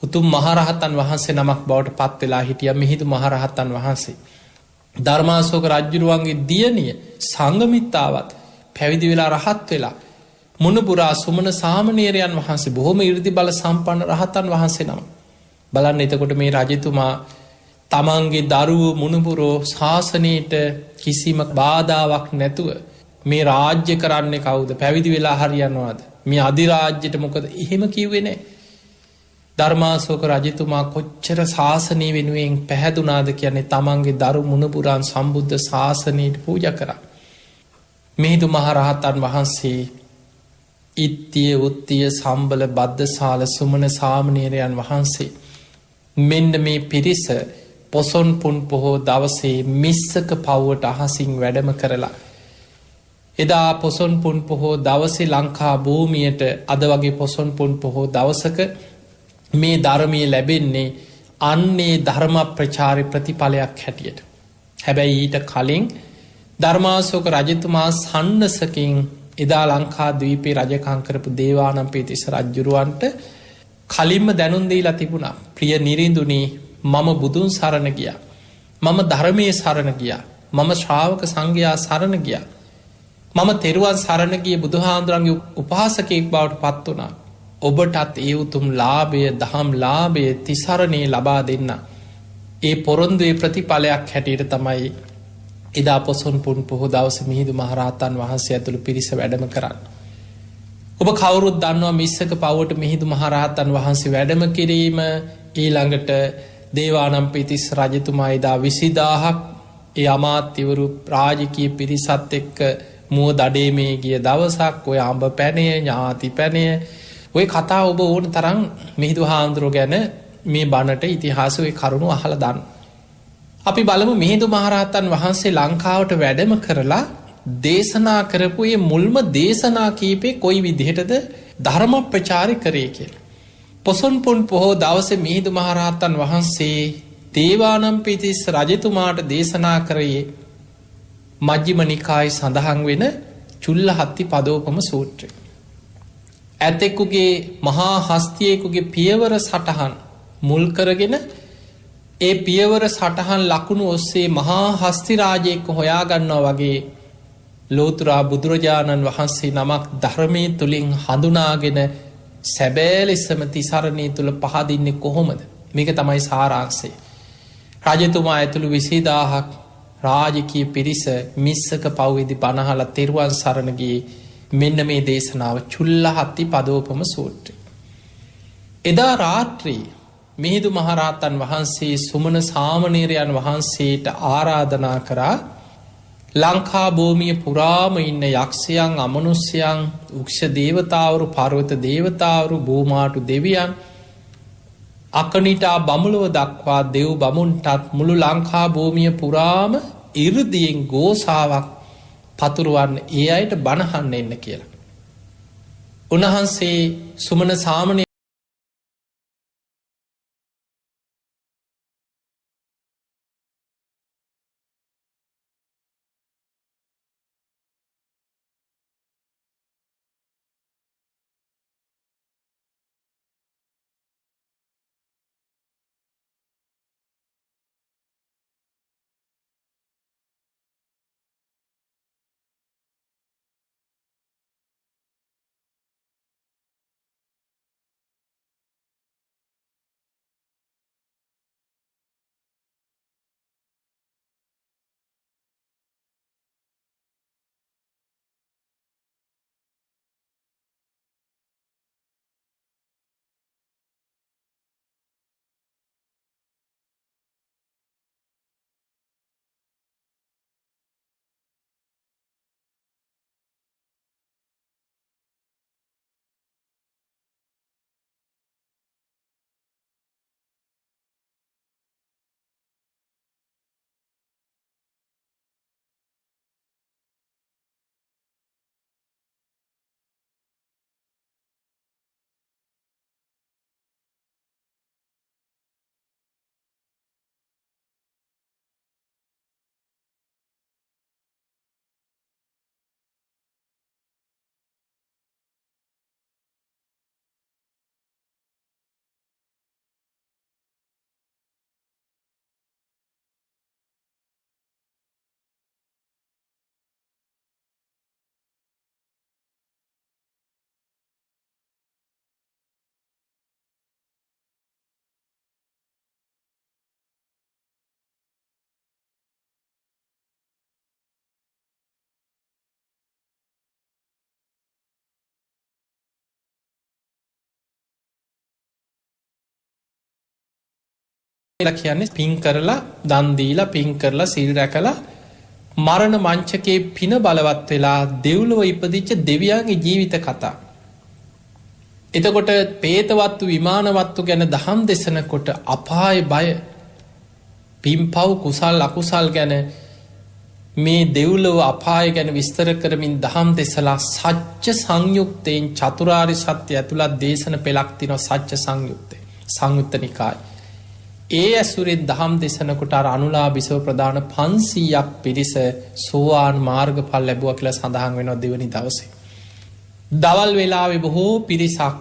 උතුම් මහරහතන් වහන්සේ නමක් බවට පත් වෙලා හිටිය මිහිඳු මහරහතන් වහන්සේ. ධර්මාශෝක රජ්ජුරුවන්ගේ දියණිය සංඝමිත්තාවත් පැවිදි වෙලා රහත් වෙලා මුණුපුරා සුමන සාමණේරයන් වහන්සේ බොහොම 이르දි බල සම්පන්න රහතන් වහන්සේ නම. බලන්න එතකොට මේ රජතුමා තමන්ගේ දරුවෝ මුණුපුරෝ ශාසනයට කිසිම බාධාවක් නැතුව මේ රාජ්‍ය කරන්නේ කවුද? පැවිදි වෙලා හරියනවාද? මේ අධිරාජ්‍යයට මොකද එහෙම කිව්වේ නැහැ. ධර්මාශෝක රජතුමා කොච්චර ශාසනය වෙනුවෙන් පැහැදුනාද කියන්නේ තමන්ගේ දරු මුණුපුරන් සම්බුද්ධ ශාසනයට පූජා කරා. මිහිඳු මහරහතන් වහන්සේ ඉත්තිය උත්තිය සම්බල බද්දසාල සුමන සාමණේරයන් වහන්සේ මෙන්න මේ පිරිස පොසොන් පුන් පොහෝ දවසේ මිස්සක පව්වට අහසින් වැඩම කරලා එදා පොසොන් පුන් පොහෝ දවසේ ලංකා භූමියට අද වගේ පොසොන් පුන් පොහෝ දවසක මේ ධර්මය ලැබෙන්නේ අන්නේ ධර්ම ප්‍රචාරය ප්‍රතිඵලයක් හැටියට. හැබැයි ඊට කලින් ධර්මාශෝක රජතුමා සන්නසකින් එදා ලංකා දවීපේ රජකංකරපු දේවානම්පියතිස්ස රජ්ජුරුවන්ට කලින්ම දැනුම් දීලා තිබුණා. ප්‍රිය නිරිඳුනි මම බුදුන් සරණ ගියා. මම ධර්මයේ සරණ ගියා. මම ශ්‍රාවක සංඝයා සරණ ගියා. මම තෙරුවන් සරණ ගිය බුදුහාමුදුරන්ගේ උපාසකයෙක් බවට පත් වුණා. ඔබටත් ඒ උතුම් ලාභය දහම් ලාභය තිසරණයේ ලබා දෙන්න. ඒ පොරොන්දුවේ ප්‍රතිඵලයක් හැටියට තමයි එදා පොසොන් පුන් පොහෝ දවස මිහිඳු මහරහතන් වහන්සේ ඇතුළු පිරිස වැඩම කරන්න. ඔබ කවුරුත් දන්නවා මිස්සක පව්වට මිහිඳු මහරහතන් වහන්සේ වැඩම කිරීම ඊළඟට දේවානම්පියතිස්ස රජතුමා එදා 20000ක් ඒ අමාත්‍යවරු රාජකීය පිරිසත් එක්ක මුව දඩේමේ ගිය දවසක් ඔය අඹ පැනය ඥාති පැනය ඔය කතා ඔබ ඕන තරම් මිහිඳු හාමුදුරුවෝ ගැන මේ බණට ඉතිහාස ඔය කරුණු අහලා දාන්න. අපි බලමු මිහිඳු මහරහතන් වහන්සේ ලංකාවට වැඩම කරලා දේශනා කරපු මේ මුල්ම දේශනා කීපේ කොයි විදිහටද ධර්ම ප්‍රචාරය කරේ කියලා. පොසොන් පුන් පොහෝ දවසේ මිහිඳු මහරහතන් වහන්සේ දේවානම්පියතිස්ස රජතුමාට දේශනා කරේ මජ්ක්‍ධිම නිකායේ සඳහන් වෙන චුල්ලහත්ති පදෝපම සූත්‍රය. ඇතෙකුගේ මහා හස්තියෙකුගේ පියවර සටහන් මුල් කරගෙන ඒ පියවර සටහන් ලකුණු ඔස්සේ මහා හස්තිරාජයෙක් හොයාගන්නවා වගේ ලෝතුරා බුදුරජාණන් වහන්සේ නමක් ධර්මය තුළින් හඳුනාගෙන සැබෑලෙස්සම තිසරණය තුළ පහදින්නේ කොහොමද? මේක තමයි සාරාංශය. රජතුමා ඇතුළු 20000ක් රාජකීය පිරිස මිස්සක පව්වෙදි බණහලා තෙරුවන් සරණ ගියේ මෙන්න මේ දේශනාව චුල්ලහත්ති පදෝපම සූත්‍රය. එදා රාත්‍රී මිහිඳු මහරහතන් වහන්සේ සුමන සාමණේරයන් වහන්සේට ආරාධනා කරා ලංකා භූමිය පුරාම ඉන්න යක්ෂයන් අමනුෂ්‍යයන් උක්ෂ දේවතාවරු පර්වත දේවතාවරු භූමාටු දෙවියන් අකනිටා බමුලව දක්වා දෙව් බමුන්ටත් මුළු ලංකා භූමිය පුරාම 이르දියෙන් ගෝසාවක් පතුරුවන්න ඒ අයට බණහන්න එන්න කියලා. උන්වහන්සේ සුමන සාමණේර කියලා කියන්නේ පින් කරලා දන් දීලා පින් කරලා සීල් රැකලා මරණ මංචකේ පින බලවත් වෙලා දෙව්ලොව ඉපදිච්ච දෙවියන්ගේ ජීවිත කතා. එතකොට പ്രേතවත්තු විමානවත්තු ගැන දහම් දේශනකොට අපාය බය පින්පව් කුසල් අකුසල් ගැන මේ දෙව්ලොව අපාය ගැන විස්තර කරමින් දහම් දෙසලා සත්‍ය සංයුක්තයෙන් චතුරාර්ය සත්‍ය ඇතුළත් දේශන පෙළක් තියෙනවා. සත්‍ය සංයුක්තය සංයුත්ත නිකාය. ඒ ඇසුරෙන් දහම් දෙසනකොට අනුලා බිසව ප්‍රධාන 500ක් පිරිස සෝවාන් මාර්ගඵල ලැබුවා කියලා සඳහන් වෙනවා දෙවනි දවසේ. දවල් වෙලාවේ බොහෝ පිරිසක්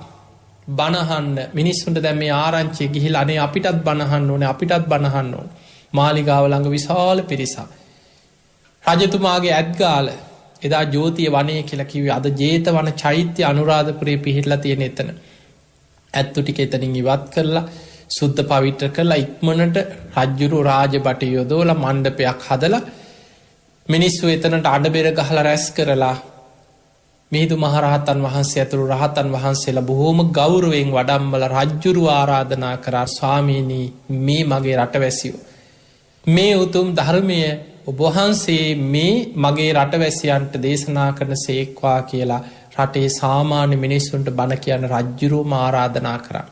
බණහන්න මිනිස්සුන්ට දැන් මේ ආරංචිය ගිහිල්ලා අනේ අපිටත් බණහන්න ඕනේ අපිටත් බණහන්න ඕනේ. මාලිගාව ළඟ විශාල පිරිසක්. රජතුමාගේ ඇත්ගාල එදා ජෝතිය වනය කියලා කිව්වේ අද ජේතවන චෛත්‍ය අනුරාධපුරේ පිහිටලා තියෙන එතන. ඇත්තු ටික එතනින් ඉවත් කරලා සුද්ධ පවිත්‍ර කරලා ඉක්මනට රජ්ජුරු රාජබට යොදවලා මණ්ඩපයක් හදලා මිනිස්සු එතනට අඩබෙර ගහලා රැස් කරලා මිහිඳු මහරහතන් වහන්සේ ඇතුළු රහතන් වහන්සේලා බොහෝම ගෞරවයෙන් වඩම්මලා රජ්ජුරු ආරාධනා කරා ස්වාමීනි මේ මගේ රටවැසියෝ මේ උතුම් ධර්මය ඔබ වහන්සේ මේ මගේ රටවැසියන්ට දේශනා කරන සේක්වා කියලා රටේ සාමාන්‍ය මිනිස්සුන්ට බණ කියන රජ්ජුරුවම ආරාධනා කරා.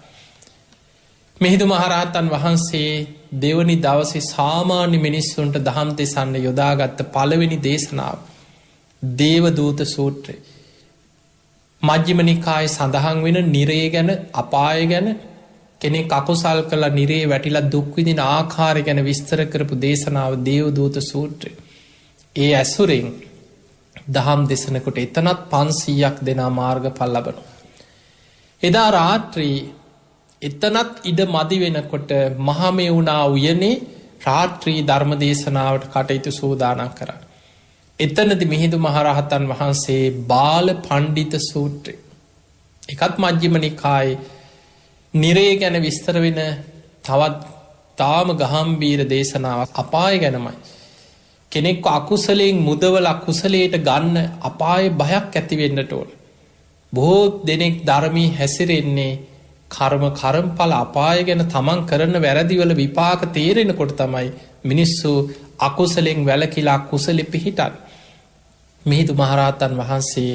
මිහිඳු මහරහතන් වහන්සේ දෙවනි දවසේ සාමාන්‍ය මිනිස්සුන්ට දහම් දෙසන්න යොදාගත්ත පළවෙනි දේශනාව දේවදූත සූත්‍රය. මජ්ක්‍ධිම නිකායේ සඳහන් වෙන නිරය ගැන අපාය ගැන කෙනෙක් අකුසල් කළා නිරේ වැටිලා දුක් විඳින ආකාරය ගැන විස්තර කරපු දේශනාව දේවදූත සූත්‍රය. ඒ ඇසුරෙන් දහම් දෙසනකොට එතනත් 500ක් දෙනා මාර්ගඵල ලබනවා. එදා රාත්‍රී එතනත් ඉඩ මදි වෙනකොට මහමෙවුනා උයනේ රාත්‍රී ධර්ම දේශනාවට කටයුතු සූදානම් කරා. එතනදි මිහිඳු මහරහතන් වහන්සේ බාල පණ්ඩිත සූත්‍රය එකත් මජ්ක්‍ධිම නිකායේ නිරේ ගැන විස්තර වෙන තවත් තාම ගහම්බීර දේශනාවක් අපාය ගැනමයි. කෙනෙක් අකුසලයෙන් මුදවල කුසලයට ගන්න අපාය බයක් ඇතිවෙන්නට ඕන. බොහෝ දෙනෙක් ධර්මී හැසිරෙන්නේ කර්මඵල අපාය ගැන තමන් කරන වැරදිවල විපාක තේරෙනකොට තමයි මිනිස්සු අකුසලෙන් වැළකීලා කුසලෙ පිහිටන්. මිහිඳු මහරහතන් වහන්සේ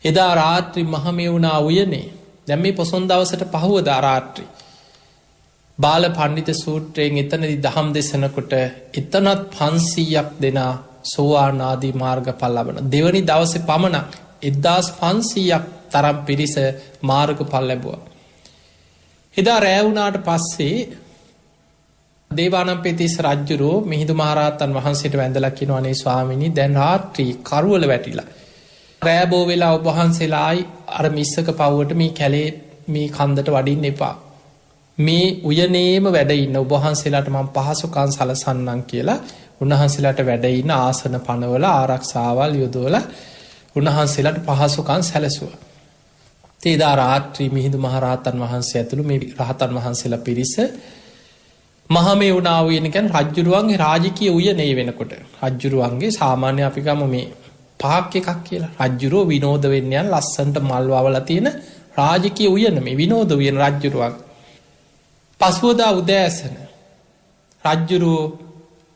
එදා රාත්‍රී මහමෙවුනා උයනේ දැන් මේ පොසොන් දවසට පහුවදා රාත්‍රී බාල පණ්ඩිත සූත්‍රයෙන් එතනදී දහම් දෙසනකොට එතනත් 500ක් දෙනා සෝවාන් ආදී මාර්ගඵල ලබන දෙවනි දවසේ පමණක් 1500ක් තරම් පිරිස මාර්ගඵල ලැබුවා. එදා රෑ වුණාට පස්සේ දේවානම්පියතිස්ස රජුරෝ මිහිඳු මහරහතන් වහන්සේට වැඳලා කියනවා අනේ ස්වාමීනි දැන් රාත්‍රී කරවල වැටිලා රෑබෝ වෙලා ඔබ වහන්සේලායි අර මිස්සක පව්වට මේ කැලේ මේ කන්දට වඩින්න එපා. මේ උයනේම වැඩ ඉන්න ඔබ වහන්සේලාට මම පහසුකම් සලසන්නම් කියලා උන්වහන්සේලාට වැඩ ඉන්න ආසන පනවල ආරක්ෂාවල් යොදවලා උන්වහන්සේලාට පහසුකම් සැලසුවා. එදා රාත්‍රී මිහිඳු මහරහතන් වහන්සේ ඇතුළු මේ රහතන් වහන්සේලා පිරිස මහමෙවුනා උයන කියන්නේ රජ්ජුරුවන්ගේ රාජකීය උයනේ වෙනකොට රජ්ජුරුවන්ගේ සාමාන්‍ය අපි ගමු මේ පාක් එකක් කියලා රජ්ජුරුව විනෝද වෙන්න යන ලස්සනට මල් වවලා තියෙන රාජකීය උයන මේ විනෝද උයන රජ්ජුරුවන් පසුවදා උදෑසන රජ්ජුරුව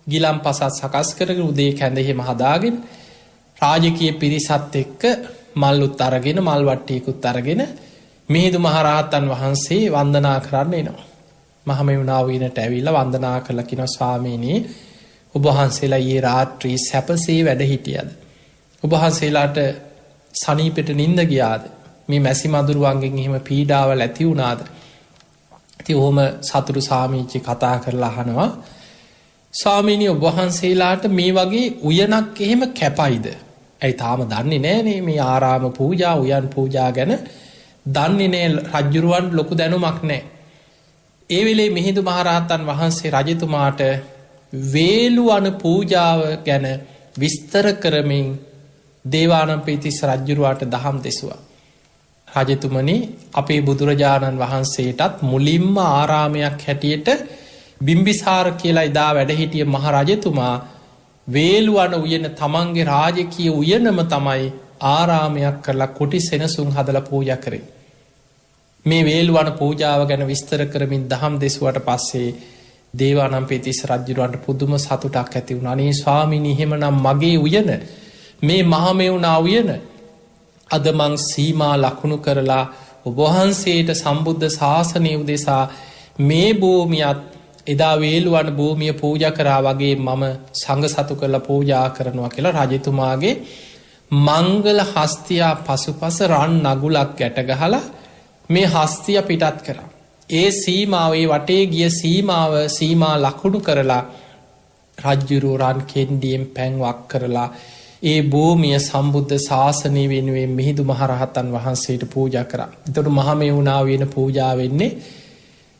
ගිලම්පසත් සකස් කරගෙන උදේ කැඳ එහෙම හදාගෙන රාජකීය පිරිසත් එක්ක මල්ලුත් අරගෙන මල් වට්ටියකුත් අරගෙන මිහිඳු මහරහතන් වහන්සේ වන්දනා කරන්න එනවා. මහමෙවුනා උයනට ඇවිල්ලා වන්දනා කරලා කියනවා ස්වාමීනි ඔබ වහන්සේලා ඊයේ රාත්‍රී සැපසේ වැඩ හිටියද? ඔබ වහන්සේලාට සනීපෙට නිින්ද ගියාද? මේ මැසි මදුරුවන්ගෙන් එහෙම පීඩාවල් ඇති වුණාද? ඉතින් ඔහොම සතුරු සාමීචි කතා කරලා අහනවා ස්වාමීනි ඔබ වහන්සේලාට මේ වගේ උයනක් එහෙම කැපයිද? ඇයි තාම දන්නේ නෑනේ මේ ආරාම පූජා උයන් පූජා ගැන දන්නේ නෑ රජ්ජුරුවන් ලොකු දැනුමක් නෑ. ඒ වෙලේ මිහිඳු මහරහතන් වහන්සේ රජතුමාට වේලුවන පූජාව ගැන විස්තර කරමින් දේවානම්පියතිස්ස රජ්ජුරුවාට දහම් දෙසුවා. රජතුමනි අපේ බුදුරජාණන් වහන්සේටත් මුලින්ම ආරාමයක් හැටියට බිම්බිසාර කියලා එදා වැඩ හිටිය මහ රජතුමා වේලුවන උයන තමන්ගේ රාජකීය උයනම තමයි ආරාමයක් කරලා කුටි සෙනසුන් හදලා පූජා කරේ. මේ වේලුවන පූජාව ගැන විස්තර කරමින් දහම් දෙසුවට පස්සේ දේවානම්පියතිස්ස රජුරවන්ට පුදුම සතුටක් ඇති වුණා. අනේ ස්වාමීනි එහෙමනම් මගේ උයන මේ මහමෙවුනා උයන අද මං සීමා ලකුණු කරලා ඔබ වහන්සේට සම්බුද්ධ ශාසනය උදෙසා මේ භූමියත් එදා වේළුවන් භූමිය පූජා කරා වගේ මම සංඝ සතු කරලා පූජා කරනවා කියලා රජතුමාගේ මංගල හස්තියා පසුපස රන් නගුලක් ගැට ගහලා මේ හස්තිය පිටත් කරා. ඒ සීමාවේ වටේ ගිය සීමා ලකුණු කරලා රජ්ජුරුවෝ රන් කෙන්ඩියෙන් පැන්වක් කරලා ඒ භූමිය සම්බුද්ධ ශාසනය වෙනුවෙන් මිහිඳු මහරහතන් වහන්සේට පූජා කරා. එතකොට මහමෙවුනා වෙන පූජා වෙන්නේ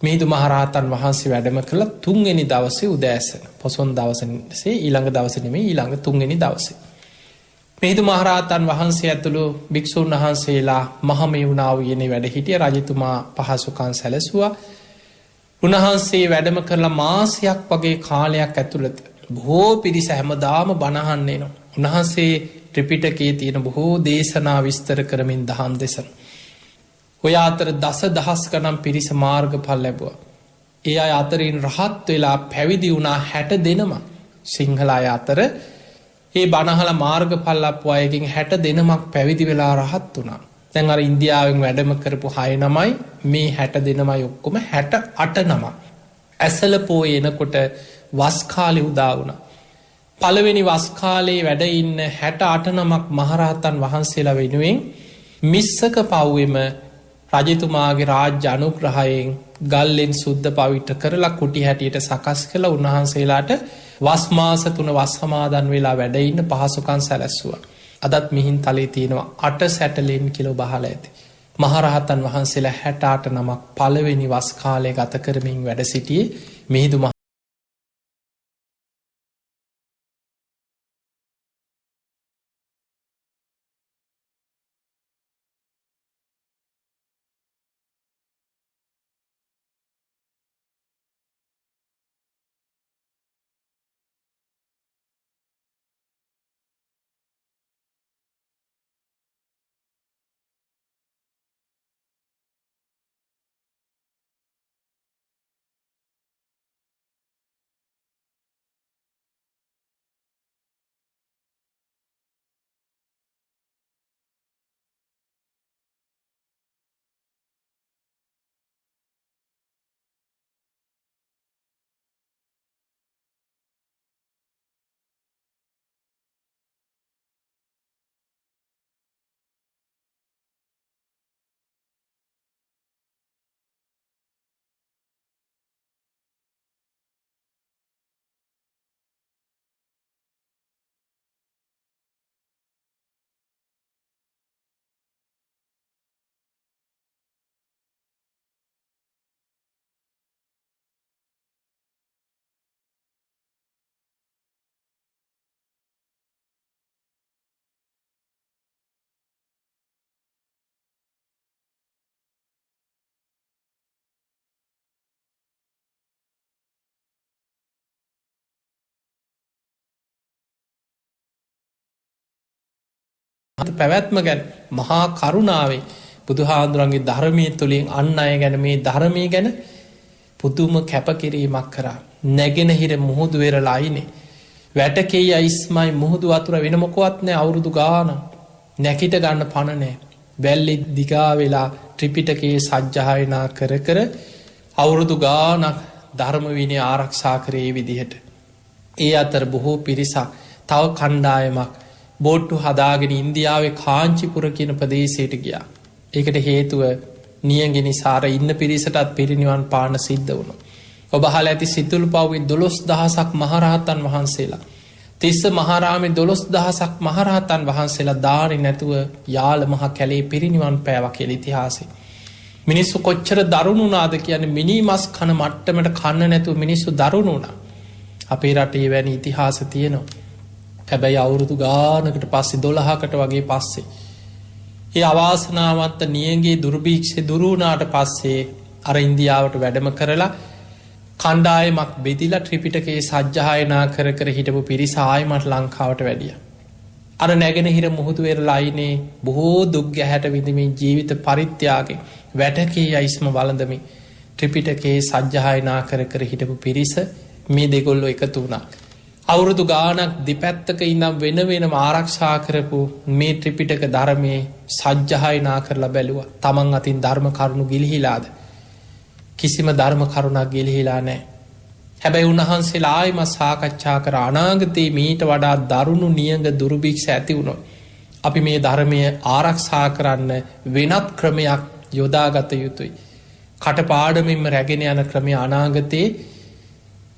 මිහිඳු මහරහතන් වහන්සේ වැඩම කළ 3 වෙනි දවසේ උදෑසන. පොසොන් දවසේ ඊළඟ දවසේ නෙමෙයි ඊළඟ 3 වෙනි දවසේ. මිහිඳු මහරහතන් වහන්සේ ඇතුළු භික්ෂුන් වහන්සේලා මහමෙවුනා වූයේ වැඩ හිටිය. රජතුමා පහසුකම් සැලසුවා. උන්වහන්සේ වැඩම කරලා මාසයක් වගේ කාලයක් ඇතුළත බොහෝ පිරිස හැමදාම බණ අහන්න එනවා. උන්වහන්සේ ත්‍රිපිටකයේ තියෙන බොහෝ දේශනා විස්තර කරමින් දහම් දෙසන. ඔය අතර දසදහස් ගණන් පිරිස මාර්ගඵල ලැබුවා. ඒ අය අතරින් රහත් වෙලා පැවිදි වුණා 60 දෙනම. සිංහල අය අතර ඒ බණහල මාර්ගඵල ලැබපු අයගෙන් 60 දෙනමක් පැවිදි වෙලා රහත් වුණා. දැන් අර ඉන්දියාවෙන් වැඩම කරපු 6 නමයි මේ 60 දෙනමයි ඔක්කොම 68 නම. ඇසල පෝය එනකොට වස් කාලේ උදා වුණා. පළවෙනි වස් කාලේ වැඩ ඉන්න 68 නමක් මහරහතන් වහන්සේලා වෙනුවෙන් මිස්සක පව්වෙම රජතුමාගේ රාජ්‍ය අනුග්‍රහයෙන් ගල්ලෙන් සුද්ධ පවිත්‍ර කරලා කුටි හැටියට සකස් කළ උන්වහන්සේලාට වස් මාස 3 වස් සමාදන් වෙලා වැඩ ඉන්න පහසුකම් සැලැස්සුවා. අදත් මිහින්තලේ තියෙනවා 8 සැටලෙන් කිලෝ බහලා ඇති. මහරහතන් වහන්සේලා 68 නමක් පළවෙනි වස් කාලේ ගත කරමින් වැඩ සිටියේ මිහිඳු පැවැත්ම ගැන මහා කරුණාවේ බුදුහාඳුරන්ගේ ධර්මය තුළින් අන් අය ගැන මේ ධර්මය ගැන පුදුම කැපකිරීමක් කරා. නැගෙනහිර මුහුදු වෙරලා අයිනේ. වැටකෙයි අයිස්මයි මුහුදු වතුර වෙන මොකවත් නෑ. අවුරුදු ගාන නැකිට ගන්න පණ නෑ. වැල්ලි දිගා වෙලා ත්‍රිපිටකයේ සජ්ජායනා කර කර අවුරුදු ගානක් ධර්ම විනය ආරක්ෂා කරේ විදිහට. ඒ අතර බොහෝ පිරිසක් තව කණ්ඩායමක් බෝට්ටු හදාගෙන ඉන්දියාවේ කාංචිපුර කියන ප්‍රදේශයට ගියා. ඒකට හේතුව නියගිනි සාර ඉන්න පිරිසටත් පිරිනිවන් පාන සිද්ධ වුණු. ඔබ අහලා ඇති සිතුල් පව්වේ 12000ක් මහරහතන් වහන්සේලා. තිස්ස මහාරාමේ 12000ක් මහරහතන් වහන්සේලා දාරි නැතුව යාල මහ කැලේ පිරිනිවන් පෑවා කියලා ඉතිහාසෙ. මිනිස්සු කොච්චර දරුණු වුණාද කියන්නේ මිනිමස් කන මට්ටමට කන්න නැතුව මිනිස්සු දරුණු වුණා. අපේ රටේ වැනි ඉතිහාස තියෙනවා. හැබැයි අවුරුදු ගානකට පස්සේ 12කට වගේ පස්සේ ඒ අවාසනාවන්ත නියගේ දුර්භීක්ෂය දුරුණාට පස්සේ අර ඉන්දියාවට වැඩම කරලා කණ්ඩායමක් බෙදිලා ත්‍රිපිටකයේ සජ්ජායනා කර කර හිටපු පිරිස ආයිමත් ලංකාවට වැඩියා. අර නැගෙනහිර මුහුදු වෙරළා අයිනේ බොහෝ දුක් ගැහැට විඳමින් ජීවිත පරිත්‍යාගයෙන් වැටකේ අයිස්ම වළඳමින් ත්‍රිපිටකයේ සජ්ජායනා කර කර හිටපු පිරිස මේ දෙගොල්ලො එකතු වුණා. අවුරුදු ගානක් දෙපැත්තක ඉනම් වෙන වෙනම ආරක්ෂා කරපු මේ ත්‍රිපිටක ධර්මය සජ්ජායනා කරලා බැලුව. තමන් අතින් ධර්ම කරුණු ගිලිහිලාද. කිසිම ධර්ම කරුණක් ගිලිහිලා නෑ. හැබැයි උන්වහන්සේලා ආයිම සාකච්ඡා කර අනාගතයේ මීට වඩා දරුණු නියඟ දුර්භික්ෂ ඇති වුණොත් අපි මේ ධර්මය ආරක්ෂා කරන්න වෙනත් ක්‍රමයක් යොදාගත යුතුයි. කටපාඩමින්ම රැගෙන යන ක්‍රමය අනාගතයේ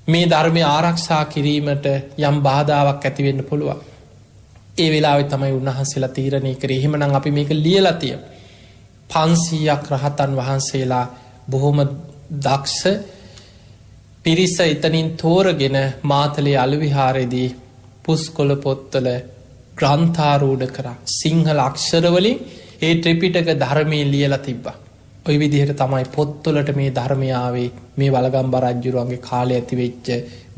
මේ ධර්මය ආරක්ෂා කිරීමට යම් බාධාවක් ඇතිවෙන්න පුළුවන්. ඒ වෙලාවෙ තමයි උන්වහන්සේලා තීරණය කරේ එහෙමනම් අපි මේක ලියලා තියමු. 500ක් රහතන් වහන්සේලා බොහොම දක්ෂ පිරිස එතනින් තෝරගෙන මාතලේ අලුවිහාරයේදී පුස්කොළ පොත්වල ග්‍රන්ථාරූඪ කරා. සිංහල අක්ෂරවලින් ඒ ත්‍රිපිටක ධර්මය ලියලා තිබ්බා. ඔය විදිහට තමයි පොත්වලට මේ ධර්මය ආවේ. මේ වළගම්බ රජුරුවන්ගේ කාලේ ඇති වෙච්ච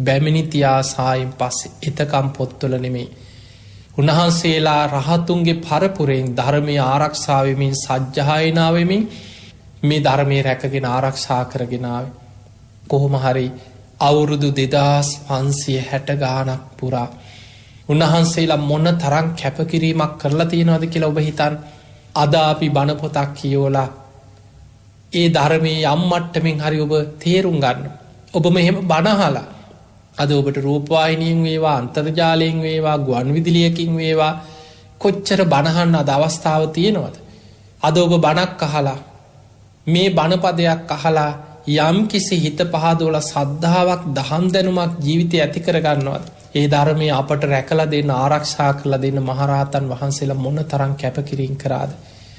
බැමිණිතියා සායෙන් පස්සේ එතකම් පොත්වල නෙමෙයි. උන්වහන්සේලා රහතුන්ගේ පරපුරෙන් ධර්මය ආරක්ෂා වෙමින් සජ්ජායනා වෙමින් මේ ධර්මය රැකගෙන ආරක්ෂා කරගෙන ආවේ. කොහොම හරි අවුරුදු 2560 ගානක් පුරා උන්වහන්සේලා මොන තරම් කැපකිරීමක් කරලා තියෙනවද කියලා ඔබ හිතන්න. අද අපි බණ පොතක් කියවලා ඒ ධර්මයේ යම් මට්ටමින් හරි ඔබ තේරුම් ගන්න. ඔබ මෙහෙම බණ අහලා අද ඔබට රූපවාහිනියෙන් වේවා අන්තර්ජාලයෙන් වේවා ගුවන් විදුලියකින් වේවා කොච්චර බණ අහන්න අද අවස්ථාව තියෙනවද? අද ඔබ බණක් අහලා මේ බණපදයක් අහලා යම් කිසි හිත පහදවල සද්ධාාවක් දහම් දැනුමක් ජීවිතය ඇති කරගන්නවත් ඒ ධර්මය අපට රැකලා දෙන්න ආරක්ෂා කරලා දෙන්න මහරහතන් වහන්සේලා මොන තරම් කැපකිරීම කරාද.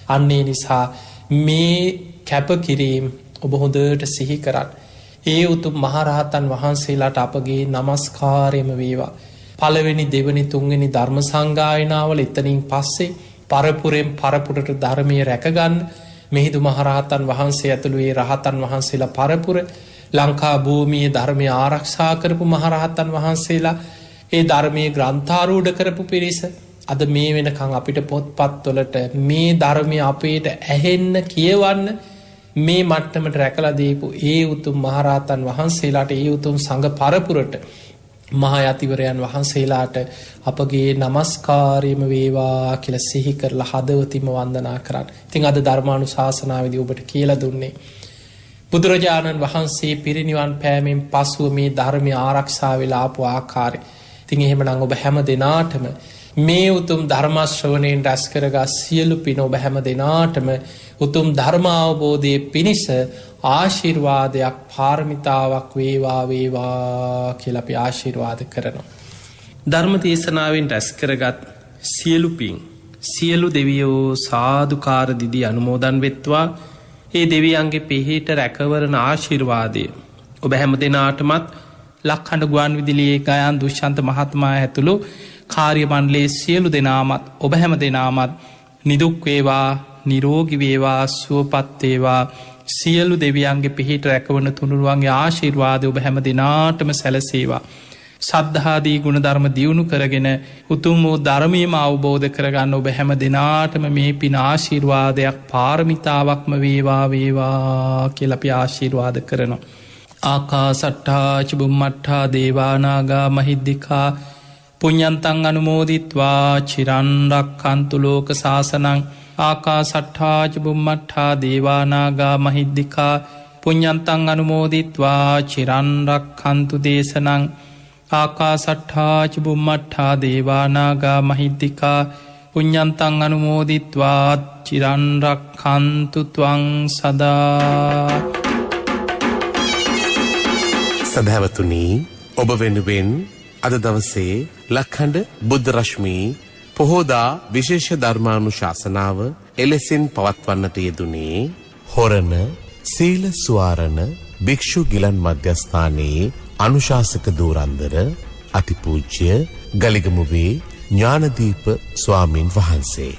අන්නේ නිසා මේ කැපකිරීම ඔබ හොඳට සිහි කරන්න. ඒ උතුම් මහරහතන් වහන්සේලාට අපගේ නමස්කාරයම වේවා. පළවෙනි දෙවනි තුන්වෙනි ධර්ම සංගායනාවල එතනින් පස්සේ පරපුරෙන් පරපුරට ධර්මය රැකගන්න මෙහිදු මහරහතන් වහන්සේ ඇතුළු ඒ රහතන් වහන්සේලා පරපුර ලංකා භූමියේ ධර්මය ආරක්ෂා කරපු මහරහතන් වහන්සේලා ඒ ධර්මයේ ග්‍රන්ථාරූඪ කරපු පිරිස අද මේ වෙනකං අපිට පොත්පත්වලට මේ ධර්මය අපේට ඇහෙන්න කියවන්න මේ මට්ටමට රැකලා දීපු ඒ උතුම් මහරහතන් වහන්සේලාට ඒ උතුම් සංඝ පරපුරට මහා යතිවරයන් වහන්සේලාට අපගේ නමස්කාරයම වේවා කියලා සිහි කරලා හදවතින්ම වන්දනා කරන්න. ඉතින් අද ධර්මානුශාසනාවේදී ඔබට කියලා දුන්නේ බුදුරජාණන් වහන්සේ පිරිනිවන් පෑමෙන් පසුව මේ ධර්මය ආරක්ෂා වෙලා ආපු ආකාරය. ඉතින් එහෙමනම් ඔබ හැම දිනාටම මේ උතුම් ධර්ම ශ්‍රවණයෙන් රැස් කරගා සියලු පින ඔබ හැම දිනාටම උතුම් ධර්ම අවබෝධයේ පිණිස ආශිර්වාදයක් පාරමිතාවක් වේවා වේවා කියලා අපි ආශිර්වාද කරනවා. ධර්ම දේශනාවෙන් රැස් කරගත් සියලු පින් සියලු දෙවියෝ සාදුකාර දිදී අනුමෝදන් වෙත්වා. ඒ දෙවියන්ගේ පිහිට රැකවරණ ආශිර්වාදය ඔබ හැම දිනාටමත් ලක්හඬ ගුවන් විදුලියේ ගයාන් දුෂ්‍යන්ත මහත්මයා ඇතුළු කාර්ය මණ්ඩලයේ සියලු දෙනාමත් ඔබ හැම දෙනාමත් නිදුක් වේවා නිරෝගී වේවා සුවපත් වේවා. සියලු දෙවියන්ගේ පිහිට රැකවන තුනුරුවන්ගේ ආශිර්වාදය ඔබ හැම දිනාටම සැලසේවා. සද්ධාදී ගුණධර්ම දියුණු කරගෙන උතුම් වූ ධර්මයම අවබෝධ කරගන්න ඔබ හැම දිනාටම මේ පින ආශිර්වාදයක් පාරමිතාවක්ම වේවා වේවා කියලා අපි ආශිර්වාද කරනවා. ආකාසට්ඨා ච බුම්මට්ඨා දේවානාගා මහිද්దికා පුඤ්ඤන්තං අනුමෝදිත්වා චිරන් රක්ඛන්තු ලෝක සාසනං. ආකාසට්ඨා ච බුම්මට්ඨා දේවානාගා මහිද්దికා පුඤ්ඤන්තං අනුමෝදිත්වා චිරන් රක්ඛන්තු දේශනං. ආකාසට්ඨා ච බුම්මට්ඨා දේවානාගා මහිද්దికා පුඤ්ඤන්තං අනුමෝදිත්වා චිරන් රක්ඛන්තු ත්වං සදා. සදහැවතුනි, ඔබ වෙනුවෙන් අද දවසේ ලක්හඬ බුද්ධ රශ්මී පොහෝදා විශේෂ ධර්මානුශාසනාව එලෙසින් පවත්වන්නට යෙදුනේ හොරණ සීල ස්වාරණ භික්ෂු ගිලන් මධ්‍යස්ථානයේ අනුශාසක දූරන්දර අතිපූජ්‍ය ගලිගමුවේ ඥානදීප ස්වාමින් වහන්සේ.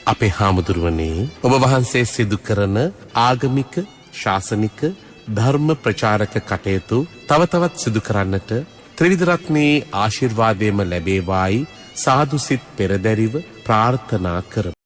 අපේ හාමුදුරුවනේ, ඔබ වහන්සේ සිදු කරන ආගමික ශාසනික ධර්ම ප්‍රචාරක කටයුතු තව තවත් සිදු කරන්නට ත්‍රිවිධ රත්නයේ ආශිර්වාදයම ලැබේවායි සාදු සිත් පෙරදැරිව ප්‍රාර්ථනා කරමු.